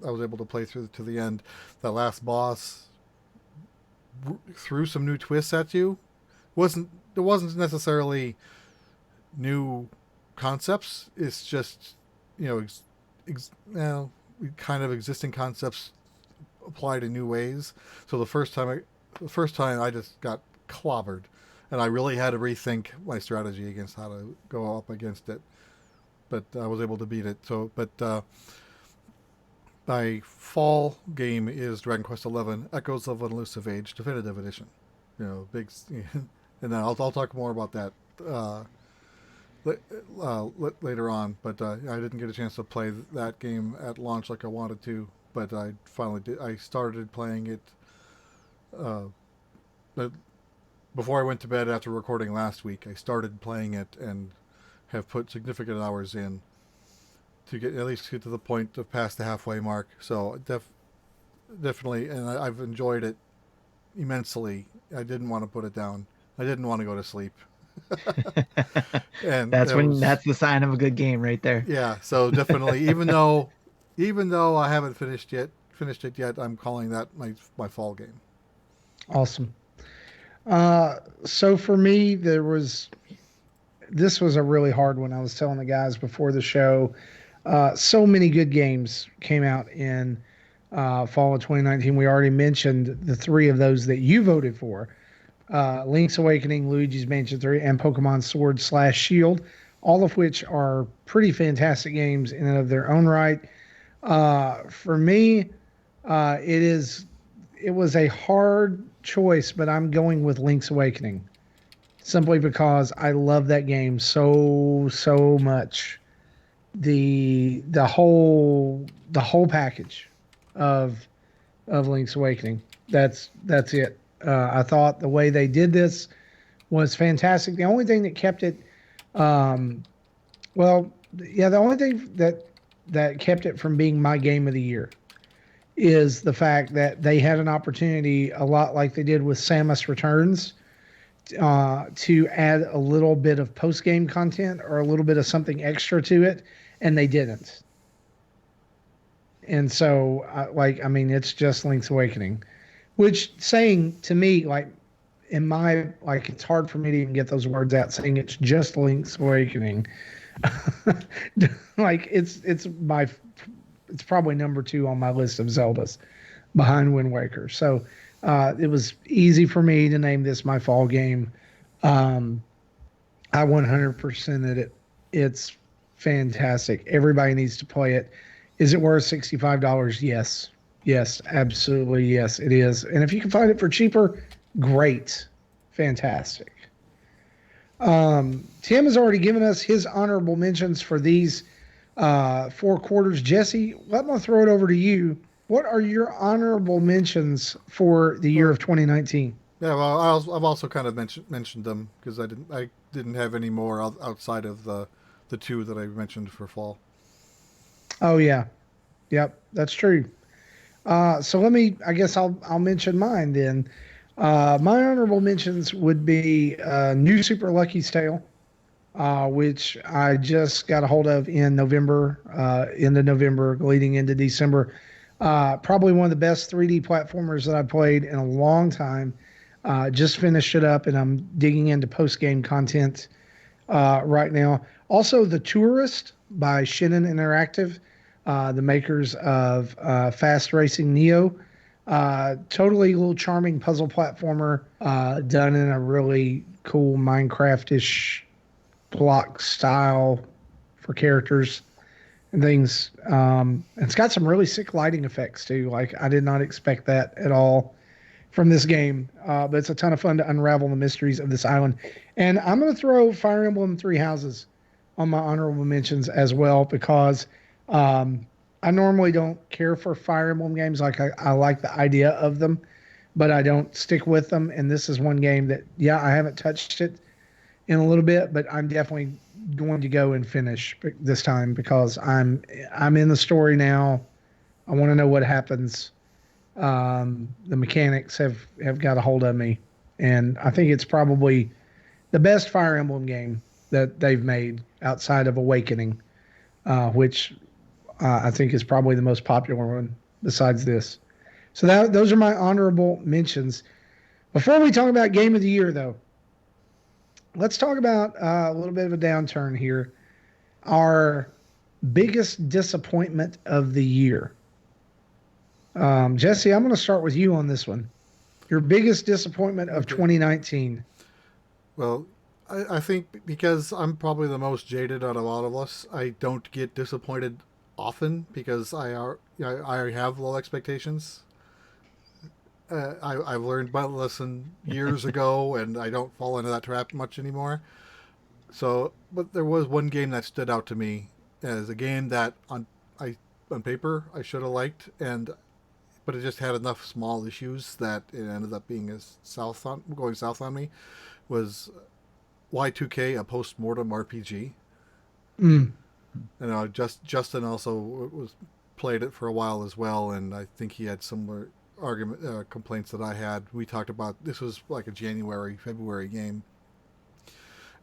[SPEAKER 1] I was able to play through to the end. That last boss threw some new twists at you. It wasn't necessarily new concepts. It's just kind of existing concepts applied in new ways. So the first time I just got clobbered, and I really had to rethink my strategy against how to go up against it. But I was able to beat it. So, my fall game is Dragon Quest XI: Echoes of an Elusive Age Definitive Edition. Big, and then I'll talk more about that later on. But I didn't get a chance to play that game at launch like I wanted to. But I finally did. I started playing it before I went to bed after recording last week. I started playing it and have put significant hours in to get to the point of past the halfway mark. So definitely, and I've enjoyed it immensely. I didn't want to put it down. I didn't want to go to sleep. And
[SPEAKER 3] that's the sign of a good game right there.
[SPEAKER 1] Yeah. So definitely, even though I haven't finished it yet, I'm calling that my fall game.
[SPEAKER 2] Awesome. So for me, this was a really hard one. I was telling the guys before the show, so many good games came out in fall of 2019. We already mentioned the 3 of those that you voted for. Link's Awakening, Luigi's Mansion 3, and Pokemon Sword slash Shield, all of which are pretty fantastic games in and of their own right. For me, it was a hard choice, but I'm going with Link's Awakening simply because I love that game so much. The whole package of Link's Awakening. That's it. I thought the way they did this was fantastic. The only thing that kept it, um, well, yeah, the only thing that kept it from being my game of the year is the fact that they had an opportunity, a lot like they did with Samus Returns, to add a little bit of post game content or a little bit of something extra to it, and they didn't. And so, it's just Link's Awakening, which saying to me, it's hard for me to even get those words out. Saying it's just Link's Awakening, it's probably number 2 on my list of Zeldas, behind Wind Waker. So it was easy for me to name this my fall game. I 100%ed it. It's fantastic. Everybody needs to play it. Is it worth $65? Yes. Yes, absolutely. Yes, it is. And if you can find it for cheaper, great. Fantastic. Tim has already given us his honorable mentions for these 4 quarters. Jesse, let me throw it over to you. What are your honorable mentions for the year of 2019?
[SPEAKER 1] Yeah, well, I've also kind of mentioned them because I didn't have any more outside of the 2 that I mentioned for fall.
[SPEAKER 2] Oh yeah, yep, that's true. So I guess I'll mention mine then. My honorable mentions would be New Super Lucky's Tale, which I just got a hold of in November, into November, leading into December. Probably one of the best 3D platformers that I've played in a long time. Just finished it up, and I'm digging into post-game content right now. Also, The Tourist by Shin'en Interactive, the makers of Fast Racing Neo. Totally little charming puzzle platformer, done in a really cool Minecraft-ish block style for characters and things. It's got some really sick lighting effects too. Like, I did not expect that at all from this game. But it's a ton of fun to unravel the mysteries of this island. And I'm going to throw Fire Emblem Three Houses on my honorable mentions as well, because I normally don't care for Fire Emblem games. Like, I like the idea of them, but I don't stick with them. And this is one game that, yeah, I haven't touched it in a little bit, but I'm definitely going to go and finish this time because I'm in the story now. I want to know what happens. The mechanics have got a hold of me, and I think it's probably the best Fire Emblem game that they've made outside of Awakening, which I think is probably the most popular one besides this. So those are my honorable mentions. Before we talk about Game of the Year, though, let's talk about a little bit of a downturn here. Our biggest disappointment of the year. Jesse, I'm going to start with you on this one. Your biggest disappointment of 2019.
[SPEAKER 1] Well, I think because I'm probably the most jaded out of all of us, I don't get disappointed often because I have low expectations. I've learned my lesson years ago, and I don't fall into that trap much anymore. So, but there was one game that stood out to me as a game that on paper I should have liked, but it just had enough small issues that it ended up being going south on me. Was Y2K, a post-mortem RPG?
[SPEAKER 2] Mm.
[SPEAKER 1] Justin also played it for a while as well, and I think he had similar complaints that I had. We talked about this was like a February game.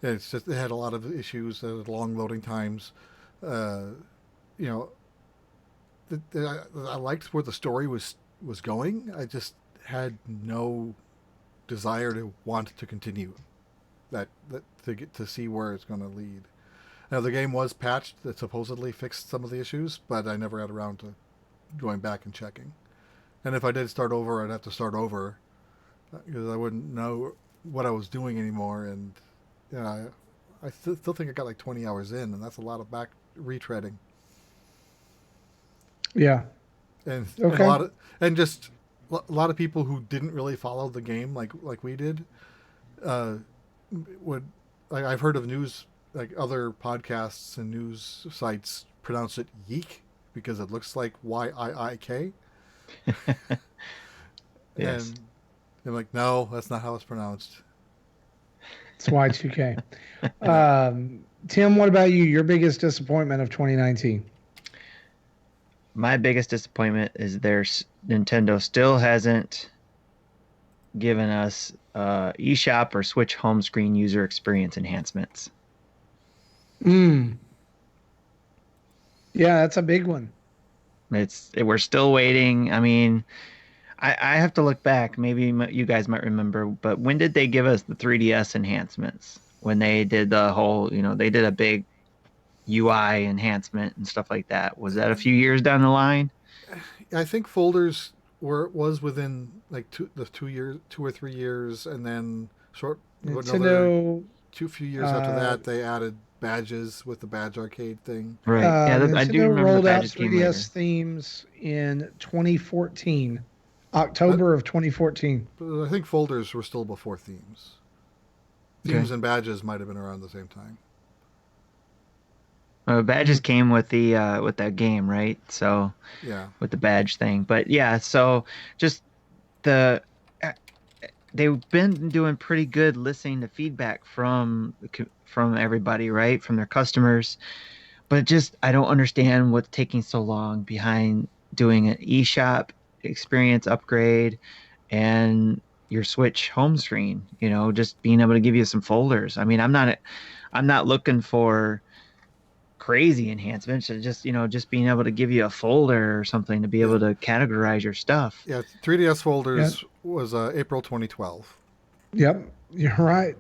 [SPEAKER 1] And it had a lot of issues, long loading times. I liked where the story was going. I just had no desire to want to continue that to get to see where it's going to lead. Now, the game was patched that supposedly fixed some of the issues, but I never got around to going back and checking. And if I did start over, I'd have to start over because I wouldn't know what I was doing anymore, and you know, I still think I got like 20 hours in, and that's a lot of back retreading,
[SPEAKER 2] Yeah.
[SPEAKER 1] and a
[SPEAKER 2] Okay.
[SPEAKER 1] lot of and just a lot of people who didn't really follow the game like we did, uh, would like I've heard of news like other podcasts and news sites pronounce it yeek because it looks like YIIK,
[SPEAKER 3] Yes.
[SPEAKER 1] and I'm like, no, that's not how it's pronounced.
[SPEAKER 2] It's Y2K. Tim, what about you? Your biggest disappointment of 2019?
[SPEAKER 3] My biggest disappointment is Nintendo still hasn't given us eShop or Switch home screen user experience enhancements.
[SPEAKER 2] Mm. Yeah, that's a big one.
[SPEAKER 3] We're still waiting. I mean, I have to look back. Maybe you guys might remember, but when did they give us the 3DS enhancements? When they did the whole, they did a big UI enhancement and stuff like that. Was that a few years down the line?
[SPEAKER 1] I think folders was within like the 2 years, 2 or 3 years, and then another
[SPEAKER 2] Nintendo
[SPEAKER 1] few years after that they added badges with the badge arcade thing.
[SPEAKER 3] Right. Yeah, I do
[SPEAKER 2] Nintendo
[SPEAKER 3] remember the
[SPEAKER 2] rolled out
[SPEAKER 3] badges came later.
[SPEAKER 2] 3DS themes in 2014, October of 2014.
[SPEAKER 1] But I think folders were still before themes.
[SPEAKER 3] Okay.
[SPEAKER 1] Themes and badges might have been around the same time.
[SPEAKER 3] Badges came with with that game, right? So
[SPEAKER 1] Yeah.
[SPEAKER 3] with the badge thing, but yeah. So just the they've been doing pretty good listening to feedback from everybody, right? From their customers, but just I don't understand what's taking so long behind doing an eShop experience upgrade and your Switch home screen. Just being able to give you some folders. I mean, I'm not looking for crazy enhancements. Just being able to give you a folder or something to be able to categorize your stuff.
[SPEAKER 1] Yeah, 3DS folders was April 2012.
[SPEAKER 2] Yep, you're right.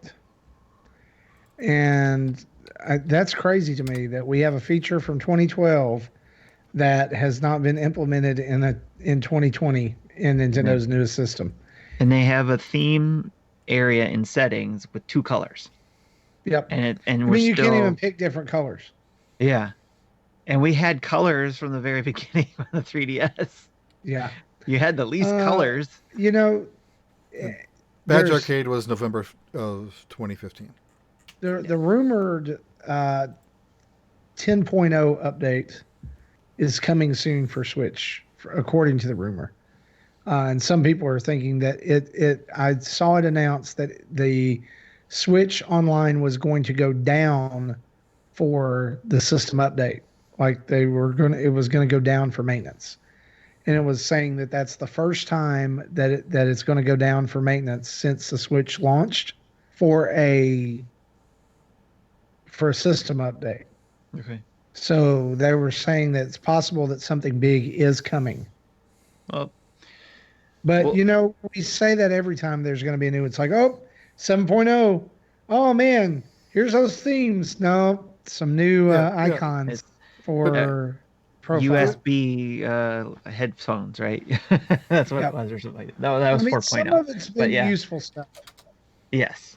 [SPEAKER 2] And that's crazy to me that we have a feature from 2012 that has not been implemented in 2020 in Nintendo's newest system.
[SPEAKER 3] And they have a theme area in settings with 2 colors.
[SPEAKER 2] Yep.
[SPEAKER 3] And
[SPEAKER 2] you can't even pick different colors.
[SPEAKER 3] Yeah. And we had colors from the very beginning of the 3DS.
[SPEAKER 2] Yeah.
[SPEAKER 3] You had the least colors.
[SPEAKER 1] Badge Arcade was November of 2015.
[SPEAKER 2] The rumored 10.0 update is coming soon for Switch, according to the rumor. And some people are thinking that I saw it announced that the Switch Online was going to go down for the system update. Like it was going to go down for maintenance. And it was saying that that's the first time that it's going to go down for maintenance since the Switch launched for a system update.
[SPEAKER 3] Okay.
[SPEAKER 2] So they were saying that it's possible that something big is coming.
[SPEAKER 3] Well,
[SPEAKER 2] but we say that every time there's going to be a new. It's like, 7.0. Oh man, here's those themes. No, some new icons for profile.
[SPEAKER 3] USB headphones, right? That's what it was, or something like that. No, that was 4.0.
[SPEAKER 2] Some of it's been useful stuff.
[SPEAKER 3] Yes.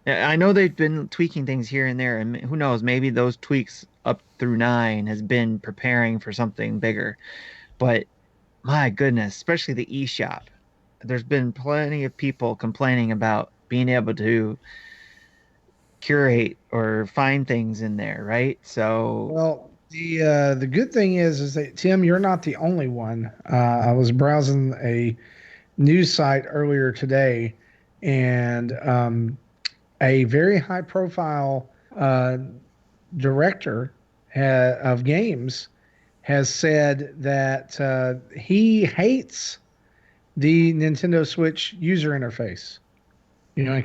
[SPEAKER 3] I know they've been tweaking things here and there, and who knows, maybe those tweaks up through 9 has been preparing for something bigger. But my goodness, especially the eShop. There's been plenty of people complaining about being able to curate or find things in there, right? So
[SPEAKER 2] well, the good thing is that Tim, you're not the only one. I was browsing a news site earlier today, and a very high profile director of games has said that he hates the Nintendo Switch user interface.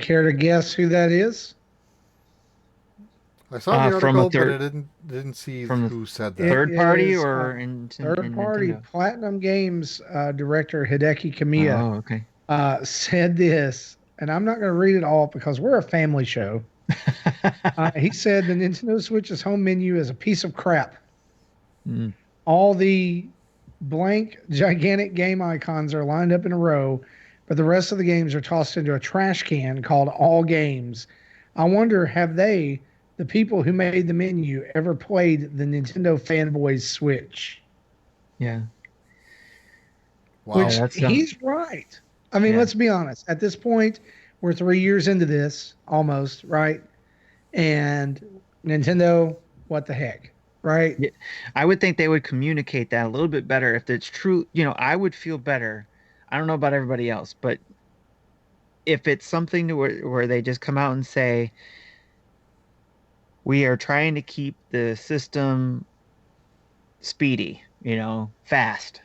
[SPEAKER 2] Care to guess who that is?
[SPEAKER 1] I saw the article, but I didn't see who said that.
[SPEAKER 3] Third party
[SPEAKER 2] or third party
[SPEAKER 3] Nintendo?
[SPEAKER 2] Platinum Games director Hideki Kamiya.
[SPEAKER 3] Oh, okay.
[SPEAKER 2] Said this, and I'm not going to read it all because we're a family show. He said the Nintendo Switch's home menu is a piece of crap.
[SPEAKER 3] Mm.
[SPEAKER 2] All the blank, gigantic game icons are lined up in a row. but the rest of the games are tossed into a trash can called All Games. I wonder, have they, the people who made the menu, ever played the Nintendo Fanboys Switch?
[SPEAKER 3] Yeah.
[SPEAKER 1] Wow.
[SPEAKER 2] Which
[SPEAKER 3] that's
[SPEAKER 2] he's right. I mean,
[SPEAKER 3] Yeah.
[SPEAKER 2] let's be honest. At this point, we're 3 years into this, almost, right? And Nintendo, what the heck, right?
[SPEAKER 3] Yeah, I would think they would communicate that a little bit better if it's true. I would feel better. I don't know about everybody else, but if it's something to where they just come out and say, we are trying to keep the system speedy, fast.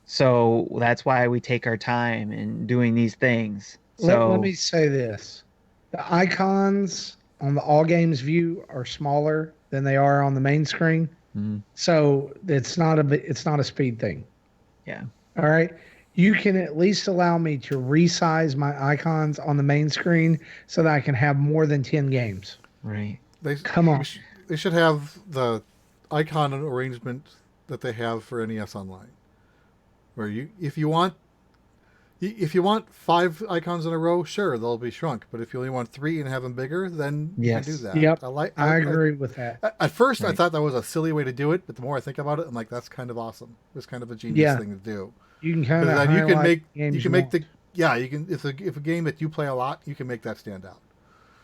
[SPEAKER 3] So that's why we take our time in doing these things.
[SPEAKER 2] Let
[SPEAKER 3] So
[SPEAKER 2] me say this. The icons on the All Games view are smaller than they are on the main screen.
[SPEAKER 3] mm,
[SPEAKER 2] So it's not a speed thing.
[SPEAKER 3] yeah,
[SPEAKER 2] All right. You can at least allow me to resize my icons on the main screen so that I can have more than 10 games.
[SPEAKER 3] right.
[SPEAKER 2] Come on.
[SPEAKER 1] They should have the icon arrangement that they have for NES Online, where if you want 5 icons in a row, sure, they'll be shrunk. But if you only want 3 and have them bigger, then
[SPEAKER 3] Yes.
[SPEAKER 1] you can do that.
[SPEAKER 2] Yep. I agree with that.
[SPEAKER 1] At first, I
[SPEAKER 3] Right.
[SPEAKER 1] thought that was a silly way to do it, but the more I think about it, I'm like, that's kind of awesome. It's kind of a genius
[SPEAKER 2] Yeah.
[SPEAKER 1] thing to do.
[SPEAKER 2] You can kind of
[SPEAKER 1] Because then
[SPEAKER 2] games
[SPEAKER 1] you can make
[SPEAKER 2] want.
[SPEAKER 1] you can if a game that you play a lot, you can make that stand out.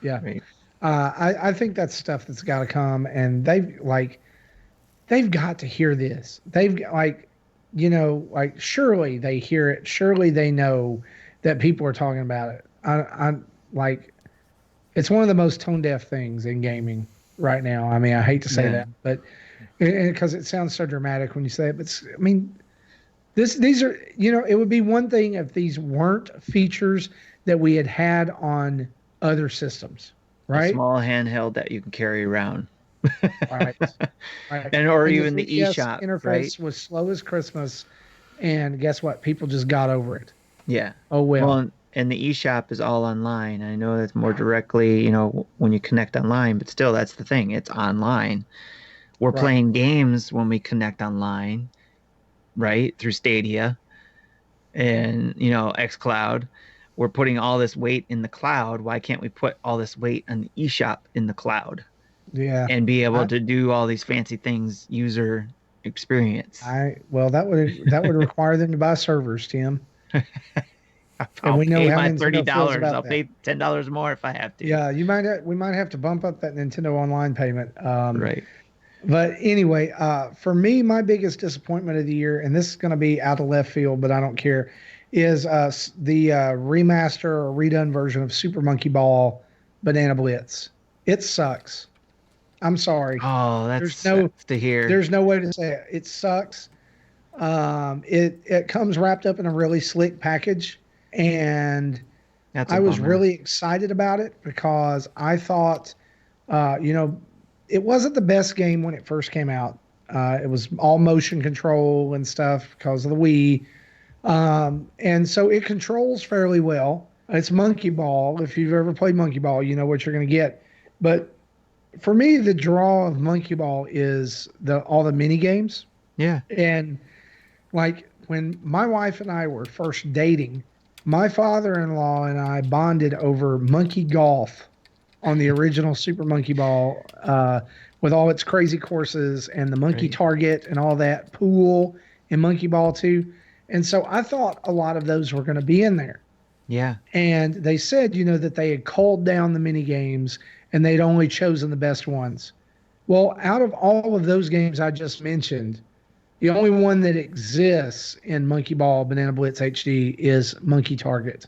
[SPEAKER 2] Yeah.
[SPEAKER 3] Right.
[SPEAKER 2] I think that's stuff that's got to come, and they've got to hear this. They've surely they hear it. Surely they know that people are talking about it. I like it's one of the most tone deaf things in gaming right now. I mean, I hate to say
[SPEAKER 3] Yeah.
[SPEAKER 2] that, but because it sounds so dramatic when you say it, but I mean, these are it would be one thing if these weren't features that we had on other systems,
[SPEAKER 3] A
[SPEAKER 2] right?
[SPEAKER 3] small handheld that you can carry around.
[SPEAKER 2] Right. Right.
[SPEAKER 3] Or
[SPEAKER 2] And
[SPEAKER 3] even the
[SPEAKER 2] 3DS
[SPEAKER 3] eShop,
[SPEAKER 2] interface
[SPEAKER 3] right?
[SPEAKER 2] was slow as Christmas, and guess what? People just got over it.
[SPEAKER 3] Yeah.
[SPEAKER 2] Oh well.
[SPEAKER 3] Well, and the eShop is all online. I know that's more directly, when you connect online, but still, that's the thing. It's online. We're
[SPEAKER 2] Right.
[SPEAKER 3] playing games when we connect online, right? Through Stadia and, xCloud. We're putting all this weight in the cloud. Why can't we put all this weight on the eShop in the cloud
[SPEAKER 2] Yeah.
[SPEAKER 3] and be able
[SPEAKER 2] I-
[SPEAKER 3] to do all these fancy things user experience?
[SPEAKER 2] That would require them to buy servers, Tim.
[SPEAKER 3] I'll
[SPEAKER 2] we know
[SPEAKER 3] pay
[SPEAKER 2] how
[SPEAKER 3] my
[SPEAKER 2] Nintendo feels
[SPEAKER 3] $30.
[SPEAKER 2] about
[SPEAKER 3] I'll
[SPEAKER 2] that.
[SPEAKER 3] pay $10 more if I have to.
[SPEAKER 2] Yeah, we might have to bump up that Nintendo Online payment.
[SPEAKER 3] Right.
[SPEAKER 2] But anyway, for me, my biggest disappointment of the year, and this is going to be out of left field, but I don't care, is the remaster or redone version of Super Monkey Ball Banana Blitz. It sucks. I'm sorry.
[SPEAKER 3] Oh,
[SPEAKER 2] There's
[SPEAKER 3] sucks to hear.
[SPEAKER 2] There's no way to say it. It sucks. It comes wrapped up in a really slick package, and
[SPEAKER 3] That's a
[SPEAKER 2] I was
[SPEAKER 3] bummer.
[SPEAKER 2] really excited about it because I thought, it wasn't the best game when it first came out. It was all motion control and stuff because of the Wii. And so it controls fairly well. It's Monkey Ball. If you've ever played Monkey Ball, you know what you're going to get. But for me, the draw of Monkey Ball is all the mini games.
[SPEAKER 3] Yeah.
[SPEAKER 2] And like when my wife and I were first dating, my father-in-law and I bonded over Monkey Golf on the original Super Monkey Ball, with all its crazy courses and the monkey
[SPEAKER 3] Right.
[SPEAKER 2] target and all that, pool and Monkey Ball too. And so I thought a lot of those were going to be in there.
[SPEAKER 3] Yeah.
[SPEAKER 2] And they said, that they had culled down the mini games and they'd only chosen the best ones. Well, out of all of those games I just mentioned, the only one that exists in Monkey Ball Banana Blitz HD is Monkey Target.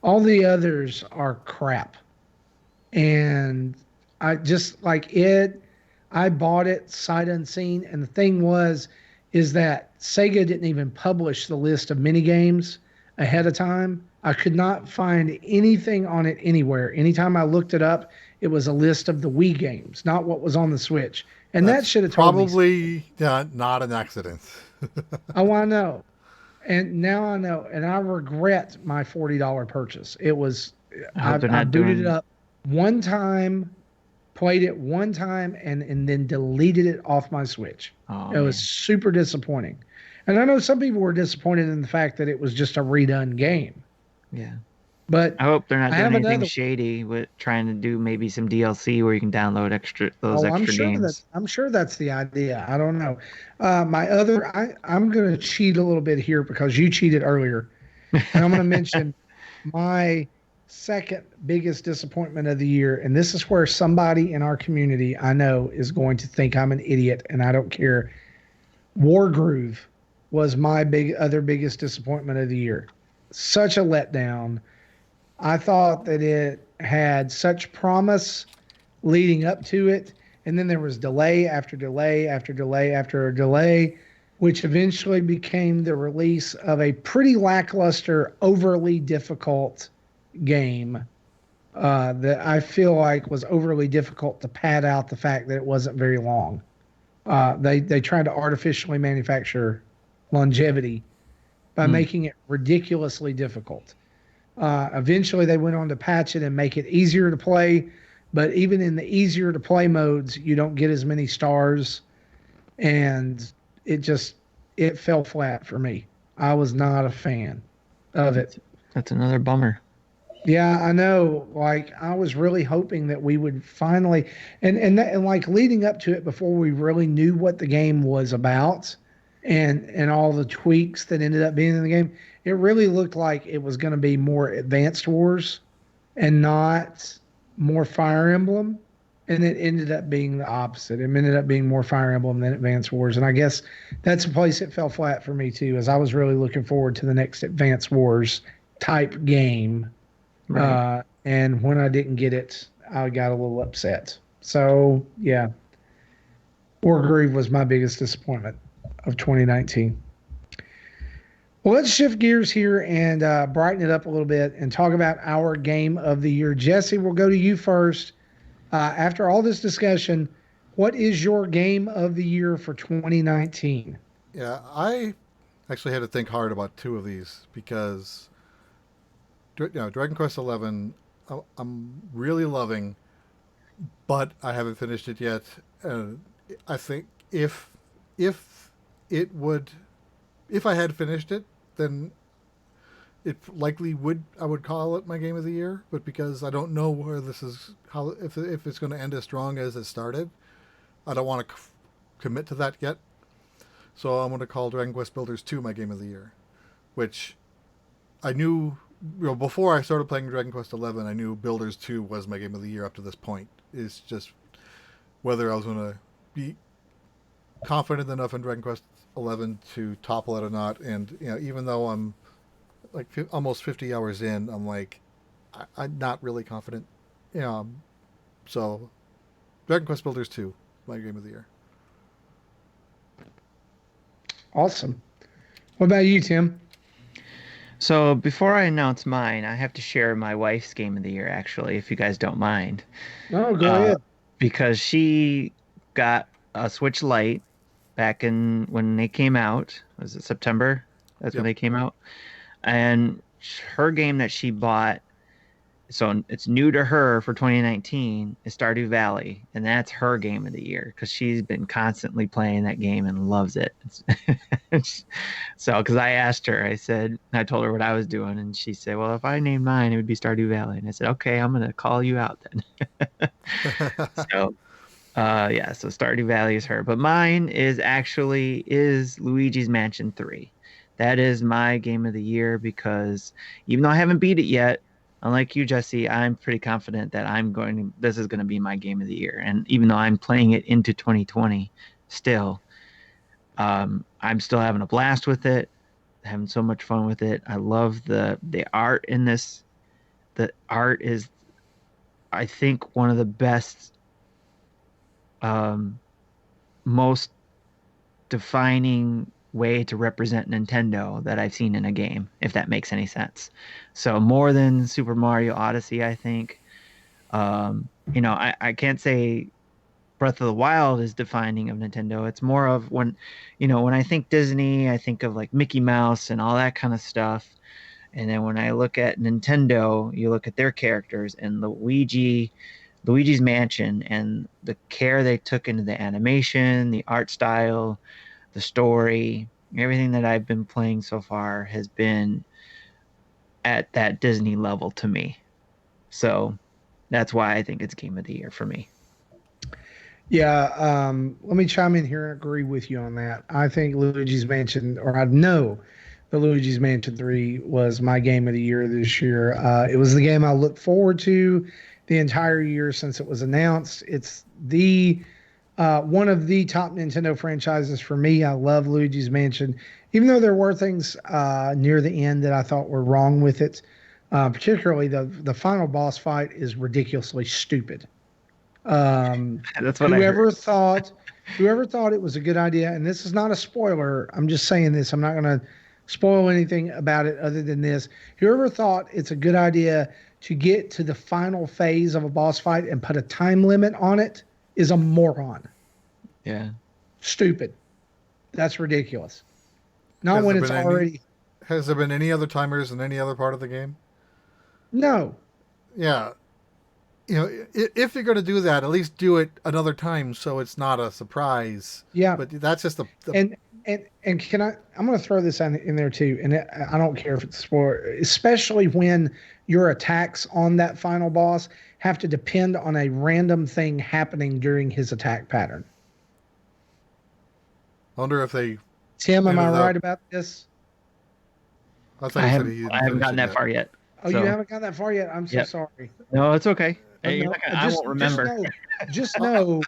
[SPEAKER 2] All the others are crap. And I just I bought it sight unseen. And the thing is that Sega didn't even publish the list of mini games ahead of time. I could not find anything on it anywhere. Anytime I looked it up, it was a list of the Wii games, not what was on the Switch. And that
[SPEAKER 1] That's
[SPEAKER 2] should have told me.
[SPEAKER 1] probably not an accident.
[SPEAKER 2] Oh, I know. And now I know. And I regret my $40 purchase. It was,
[SPEAKER 3] I hope they're
[SPEAKER 2] I
[SPEAKER 3] not
[SPEAKER 2] booted
[SPEAKER 3] doing-
[SPEAKER 2] it up one time, played it one time, and then deleted it off my Switch.
[SPEAKER 3] Oh,
[SPEAKER 2] It was super disappointing. And I know some people were disappointed in the fact that it was just a redone game.
[SPEAKER 3] Yeah.
[SPEAKER 2] But
[SPEAKER 3] I hope they're not
[SPEAKER 2] I
[SPEAKER 3] doing
[SPEAKER 2] have
[SPEAKER 3] anything
[SPEAKER 2] another.
[SPEAKER 3] shady with trying to do maybe some DLC where you can download those
[SPEAKER 2] Oh,
[SPEAKER 3] extra games.
[SPEAKER 2] I'm sure that's the idea. I don't know. I'm going to cheat a little bit here because you cheated earlier, and I'm going to mention my second biggest disappointment of the year, and this is where somebody in our community I know is going to think I'm an idiot, and I don't care. Wargroove was my biggest disappointment of the year. Such a letdown. I thought that it had such promise leading up to it. And then there was delay after delay after delay after delay, which eventually became the release of a pretty lackluster, overly difficult game that I feel like was overly difficult to pad out the fact that it wasn't very long. They tried to artificially manufacture longevity by
[SPEAKER 3] Hmm.
[SPEAKER 2] making it ridiculously difficult. Eventually, they went on to patch it and make it easier to play. But even in the easier to play modes, you don't get as many stars, and it just it fell flat for me. I was not a fan of it.
[SPEAKER 3] That's another bummer.
[SPEAKER 2] Yeah, I know. Like I was really hoping that we would finally, and like leading up to it before we really knew what the game was about, and all the tweaks that ended up being in the game, it really looked like it was going to be more Advanced Wars and not more Fire Emblem. And it ended up being the opposite. It ended up being more Fire Emblem than Advance Wars. And I guess that's a place that fell flat for me too, as I was really looking forward to the next Advance Wars type game.
[SPEAKER 3] Right.
[SPEAKER 2] And when I didn't get it, I got a little upset. So yeah, Wargroove was my biggest disappointment of 2019. Well, let's shift gears here and brighten it up a little bit and talk about our game of the year. Jesse, we'll go to you first. After all this discussion, what is your game of the year for 2019?
[SPEAKER 1] Yeah, I actually had to think hard about two of these because Dragon Quest XI, I'm really loving, but I haven't finished it yet. I think if it would, if I had finished it, then it likely would I would call it my game of the year. But because I don't know where this is, how if it's going to end as strong as it started, I don't want to commit to that yet. So I'm going to call Dragon Quest Builders 2 my game of the year, which I knew, before I started playing Dragon Quest 11, I knew Builders 2 was my game of the year up to this point. It's just whether I was going to be confident enough in Dragon Quest 11 to topple it or not. And even though I'm like almost 50 hours in, I'm like, I'm not really confident. So Dragon Quest Builders 2, my game of the year.
[SPEAKER 2] Awesome. What about you, Tim?
[SPEAKER 3] So before I announce mine, I have to share my wife's game of the year, actually, if you guys don't mind.
[SPEAKER 2] No, go
[SPEAKER 3] Uh,
[SPEAKER 2] ahead.
[SPEAKER 3] because she got a Switch Lite back in when they came out. Was it September? That's when
[SPEAKER 1] Yep.
[SPEAKER 3] they came out. And her game that she bought, so it's new to her for 2019, is Stardew Valley, and that's her game of the year because she's been constantly playing that game and loves it. So, because I asked her, I told her what I was doing, and she said, "Well, if I named mine, it would be Stardew Valley." And I said, "Okay, I'm gonna call you out then." So, yeah, so Stardew Valley is her, but mine is Luigi's Mansion 3. That is my game of the year because even though I haven't beat it yet, unlike you, Jesse, I'm pretty confident that this is going to be my game of the year. And even though I'm playing it into 2020 still, I'm still having a blast with it, having so much fun with it. I love the art in this. The art is, I think, one of the best, um, most defining way to represent Nintendo that I've seen in a game, if that makes any sense. So more than Super Mario Odyssey, I think. I can't say Breath of the Wild is defining of Nintendo. It's more of when I think Disney, I think of like Mickey Mouse and all that kind of stuff. And then when I look at Nintendo, you look at their characters and Luigi's Mansion and the care they took into the animation, the art style, the story, everything that I've been playing so far has been at that Disney level to me. So that's why I think it's game of the year for me.
[SPEAKER 2] Yeah, let me chime in here and agree with you on that. I think Luigi's Mansion, or I know the Luigi's Mansion 3 was my game of the year this year. It was the game I looked forward to the entire year since it was announced. It's the one of the top Nintendo franchises for me. I love Luigi's Mansion, even though there were things near the end that I thought were wrong with it. Particularly the final boss fight is ridiculously stupid.
[SPEAKER 3] That's what I heard.
[SPEAKER 2] Whoever thought it was a good idea, and this is not a spoiler, I'm just saying this, I'm not going to spoil anything about it other than this. Whoever thought it's a good idea to get to the final phase of a boss fight and put a time limit on it is a moron.
[SPEAKER 3] Yeah.
[SPEAKER 2] Stupid. That's ridiculous. Not
[SPEAKER 1] Has
[SPEAKER 2] when
[SPEAKER 1] there
[SPEAKER 2] it's
[SPEAKER 1] been
[SPEAKER 2] already.
[SPEAKER 1] Has there been any other timers in any other part of the game?
[SPEAKER 2] No.
[SPEAKER 1] Yeah. You know, if you're going to do that, at least do it another time so it's not a surprise.
[SPEAKER 2] Yeah.
[SPEAKER 1] But that's just the
[SPEAKER 2] And can I'm going to throw this in there too. And I don't care if it's sport, especially when your attacks on that final boss have to depend on a random thing happening during his attack pattern.
[SPEAKER 1] wonder if they.
[SPEAKER 2] Tim, am I
[SPEAKER 1] ended up-
[SPEAKER 2] right about this?
[SPEAKER 1] I thought
[SPEAKER 3] I
[SPEAKER 1] you said
[SPEAKER 3] haven't,
[SPEAKER 1] he didn't
[SPEAKER 3] I haven't
[SPEAKER 1] finish
[SPEAKER 3] gotten
[SPEAKER 1] it
[SPEAKER 3] that
[SPEAKER 1] yet.
[SPEAKER 3] far yet.
[SPEAKER 2] Oh,
[SPEAKER 3] So-
[SPEAKER 2] you haven't got that far yet? I'm so
[SPEAKER 3] Yep.
[SPEAKER 2] sorry.
[SPEAKER 3] No, it's okay. Hey,
[SPEAKER 2] No,
[SPEAKER 3] I won't remember.
[SPEAKER 2] Just know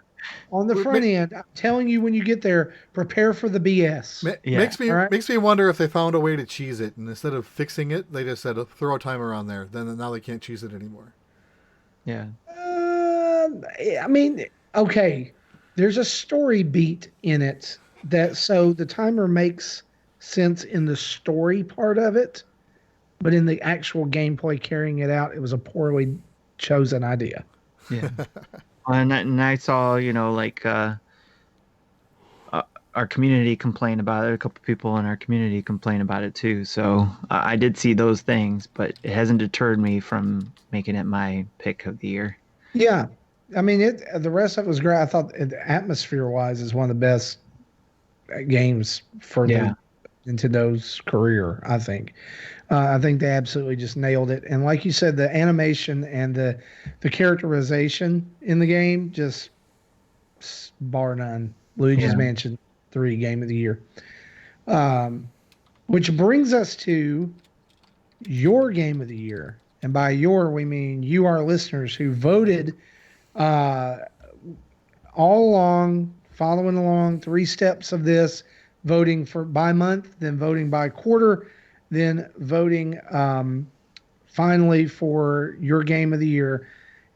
[SPEAKER 2] on the front end, I'm telling you when you get there, prepare for the BS.
[SPEAKER 3] Yeah.
[SPEAKER 1] Makes me
[SPEAKER 2] All right.
[SPEAKER 1] makes me wonder if they found a way to cheese it, and instead of fixing it, they just said throw a timer on there. Then now they can't cheese it anymore.
[SPEAKER 3] Yeah.
[SPEAKER 2] I mean, okay, there's a story beat in it so the timer makes sense in the story part of it, but in the actual gameplay carrying it out, it was a poorly chosen idea.
[SPEAKER 3] Yeah. And I saw, like our community complain about it. A couple people in our community complain about it too. So I did see those things, but it hasn't deterred me from making it my pick of the year.
[SPEAKER 2] Yeah, I mean, the rest of it was great. I thought atmosphere-wise is one of the best games for the Nintendo's career. I think they absolutely just nailed it. And like you said, the animation and the characterization in the game, just bar none. Luigi's Mansion 3 Game of the Year. Which brings us to your Game of the Year. And by your, we mean you, our listeners, who voted all along, following along 3 steps of this, voting by month, then voting by quarter, then voting finally for your Game of the Year.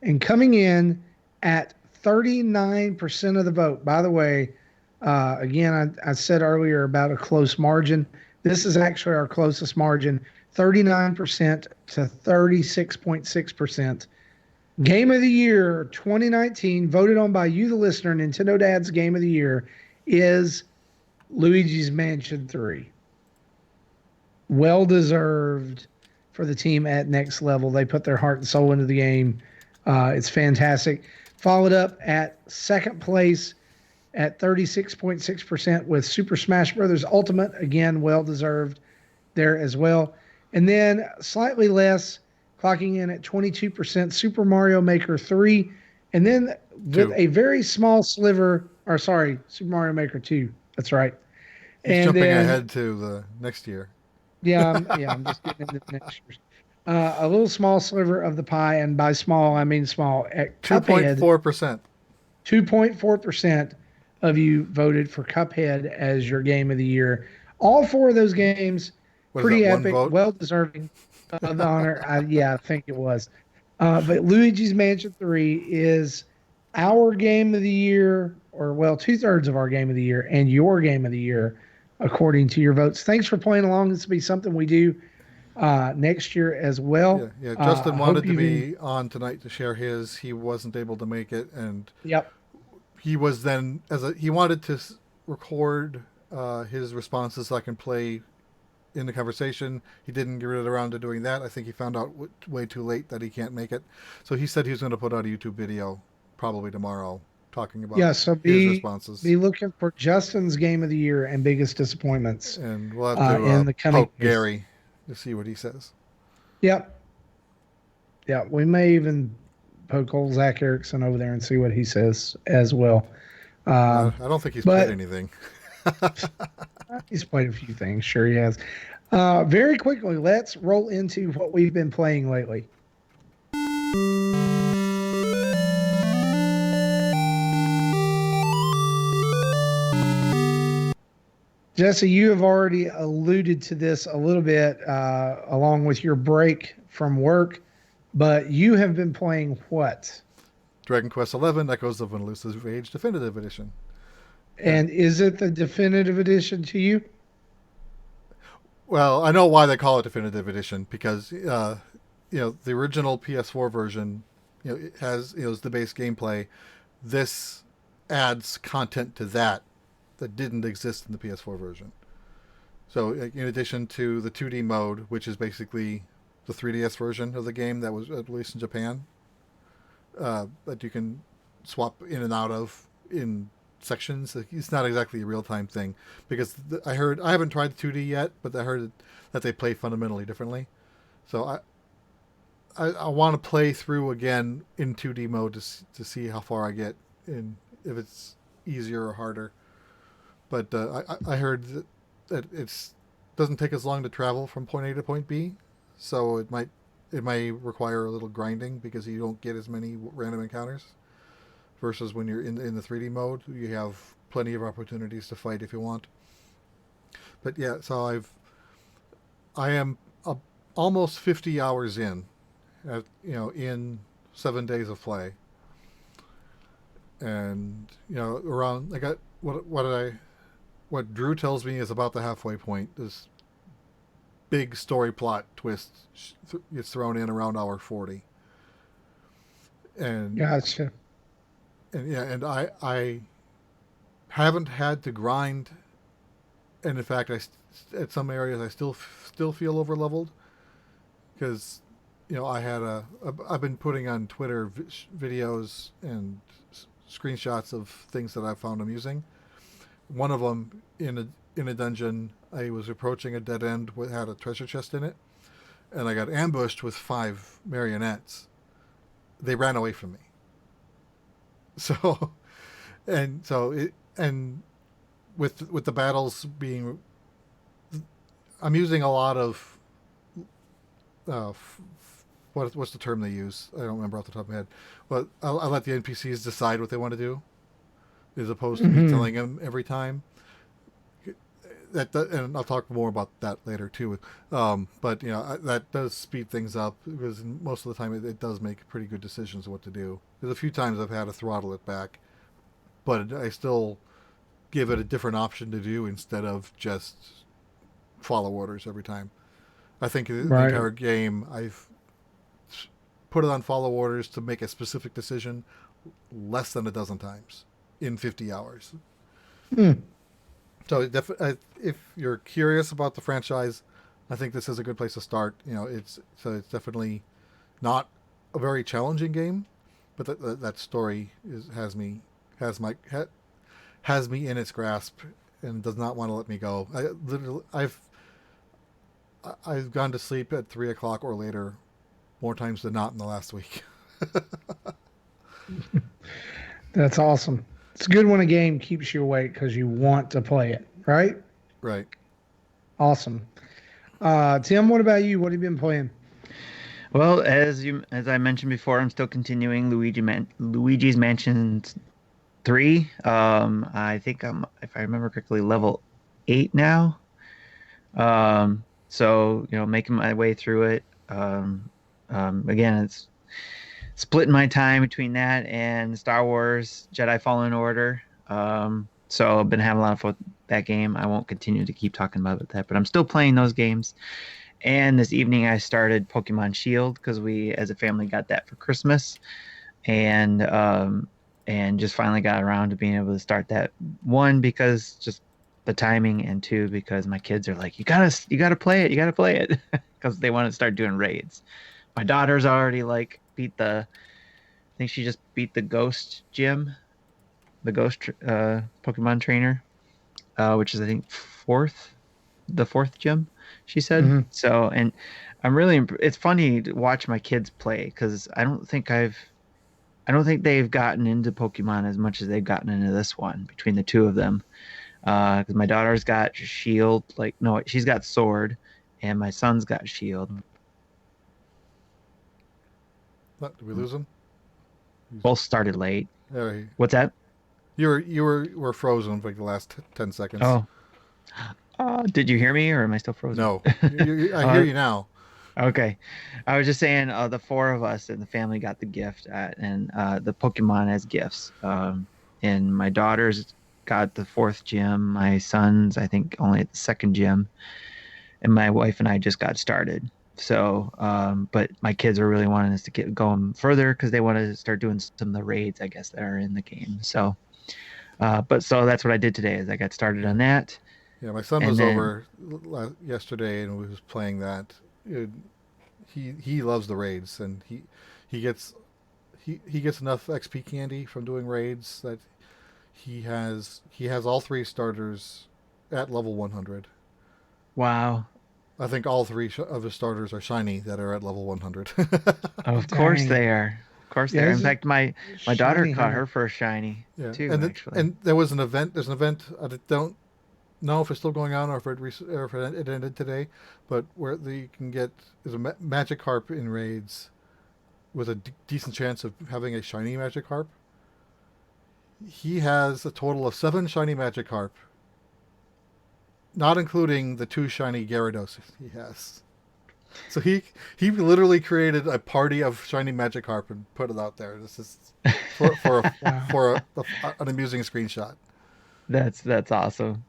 [SPEAKER 2] And coming in at 39% of the vote. By the way, again, I said earlier about a close margin. This is actually our closest margin, 39% to 36.6%. Game of the Year 2019, voted on by you, the listener, Nintendo Dad's Game of the Year, is Luigi's Mansion 3. Well deserved for the team at Next Level. They put their heart and soul into the game. It's fantastic. Followed up at second place at 36.6% with Super Smash Bros. Ultimate. Again, well deserved there as well. And then slightly less, clocking in at 22%, Super Mario Maker 3. And then with a very small sliver, Super Mario Maker 2. That's right.
[SPEAKER 1] He's jumping ahead to the next year.
[SPEAKER 2] Yeah, I'm just getting into the next year. A little small sliver of the pie, and by small, I mean small. At
[SPEAKER 1] 2.4%.
[SPEAKER 2] 2.4% of you voted for Cuphead as your Game of the Year. All 4 of those games, pretty epic, well deserving of the honor. I think it was. But Luigi's Mansion 3 is our Game of the Year, or 2/3 of our Game of the Year, and your Game of the Year, according to your votes. Thanks for playing along. This will be something we do next year as well.
[SPEAKER 1] Yeah. Justin wanted to be on tonight to share his. He wasn't able to make it, and he was then he wanted to record his responses so I can play in the conversation. He didn't get around to doing that. I think he found out way too late that he can't make it. So he said he was going to put out a YouTube video probably tomorrow talking about his responses.
[SPEAKER 2] Be looking for Justin's Game of the Year and biggest disappointments.
[SPEAKER 1] And we'll have to
[SPEAKER 2] in the coming
[SPEAKER 1] poke Gary to see what he says.
[SPEAKER 2] Yep. Yeah. We may even poke old Zach Erickson over there and see what he says as well.
[SPEAKER 1] I don't think he's played
[SPEAKER 2] But
[SPEAKER 1] anything.
[SPEAKER 2] he's played a few things. Sure, he has. Very quickly, let's roll into what we've been playing lately. Jesse, you have already alluded to this a little bit along with your break from work, but you have been playing what?
[SPEAKER 1] Dragon Quest XI: Echoes of an Elusive Age Definitive Edition. Yeah.
[SPEAKER 2] And is it the definitive edition to you?
[SPEAKER 1] Well, I know why they call it Definitive Edition because the original PS4 version, it has is the base gameplay. This adds content to that didn't exist in the PS4 version. So, in addition to the 2D mode, which is basically the 3DS version of the game that was released in Japan, that you can swap in and out of in sections. It's not exactly a real time thing because I haven't tried the 2D yet, but I heard that they play fundamentally differently. So I want to play through again in 2D mode to see how far I get and if it's easier or harder. But I heard that it's doesn't take as long to travel from point A to point B, so it may require a little grinding because you don't get as many random encounters. Versus when you're in the 3D mode, you have plenty of opportunities to fight if you want. But yeah, so I am almost 50 hours in, in 7 days of play, and around I got what Drew tells me is about the halfway point. This big story plot twist gets thrown in around hour 40, and
[SPEAKER 2] Gotcha.
[SPEAKER 1] and I haven't had to grind, and in fact, at some areas I still feel over leveled because I've been putting on Twitter videos and screenshots of things that I found amusing. One of them in a dungeon, I was approaching a dead end that had a treasure chest in it, and I got ambushed with 5 marionettes. They ran away from me. So, and with the battles being, I'm using a lot of what's the term they use? I don't remember off the top of my head. But I let the NPCs decide what they want to do, as opposed to me telling them every time. And I'll talk more about that later too. But that does speed things up because most of the time it does make pretty good decisions of what to do. There's a few times I've had to throttle it back, but I still give it a different option to do instead of just follow orders every time. I think the entire game I've put it on follow orders to make a specific decision less than a dozen times in 50 hours. So if you're curious about the franchise, I think this is a good place to start. It's definitely not a very challenging game, but that story has me in its grasp and does not want to let me go. I've gone to sleep at 3 o'clock or later more times than not in the last week.
[SPEAKER 2] That's awesome. It's good when a game keeps you awake because you want to play it, right?
[SPEAKER 1] Right.
[SPEAKER 2] Awesome. Tim, what about you? What have you been playing?
[SPEAKER 3] Well, as I mentioned before, I'm still continuing Luigi's Mansion 3. I think I'm, if I remember correctly, level 8 now. So making my way through it. Again, it's splitting my time between that and Star Wars Jedi Fallen Order. So I've been having a lot of fun with that game. I won't continue to keep talking about that, but I'm still playing those games. And this evening I started Pokemon Shield because we, as a family, got that for Christmas, and just finally got around to being able to start that. One, because just the timing, and two, because my kids are like, you gotta play it, because they want to start doing raids. My daughter's already I think she just beat the Ghost Gym, the Ghost Pokemon Trainer, which is I think the fourth gym. she said.
[SPEAKER 2] Mhm.
[SPEAKER 3] So, and I'm really, it's funny to watch my kids play because I don't think they've gotten into Pokemon as much as they've gotten into this one between the two of them. Because my daughter's got Shield, like, no, she's got Sword, and my son's got Shield.
[SPEAKER 1] What, did we lose him?
[SPEAKER 3] Both started late.
[SPEAKER 1] There he,
[SPEAKER 3] What's that?
[SPEAKER 1] you were frozen for like the last 10 seconds.
[SPEAKER 3] Oh, did you hear me or am I still frozen?
[SPEAKER 1] No, I hear you now.
[SPEAKER 3] Okay. I was just saying the four of us in the family got the gift and the Pokemon as gifts. And my daughter's got the fourth gym. My son's, I think, only at the second gym. And my wife and I just got started. So, but my kids are really wanting us to get going further because they want to start doing some of the raids, I guess, that are in the game. So, but so that's what I did today is I got started on that.
[SPEAKER 1] Yeah, my son
[SPEAKER 3] And
[SPEAKER 1] was
[SPEAKER 3] then,
[SPEAKER 1] over yesterday and was playing that. He loves the raids, and he gets he gets enough XP candy from doing raids that he has all three starters at level 100.
[SPEAKER 3] wow.
[SPEAKER 1] I think all three of his starters are shiny that are at level 100.
[SPEAKER 3] Of course
[SPEAKER 2] Dang.
[SPEAKER 3] they are. Of course they
[SPEAKER 2] Yeah,
[SPEAKER 3] are.
[SPEAKER 2] this
[SPEAKER 3] In
[SPEAKER 2] is
[SPEAKER 3] fact, my daughter
[SPEAKER 2] shiny
[SPEAKER 3] caught
[SPEAKER 2] hunter.
[SPEAKER 3] her first shiny
[SPEAKER 1] Yeah,
[SPEAKER 3] too,
[SPEAKER 1] and
[SPEAKER 3] actually.
[SPEAKER 1] and there was an event. There's an event. I don't know if it's still going on or if it ended today, but where you can get is a Magikarp in raids with a decent chance of having a shiny Magikarp. He has a total of 7 shiny Magikarp, not including the 2 shiny Gyarados he has. So he literally created a party of shiny Magikarp and put it out there. This is
[SPEAKER 2] Wow.
[SPEAKER 1] an amusing screenshot.
[SPEAKER 3] That's awesome.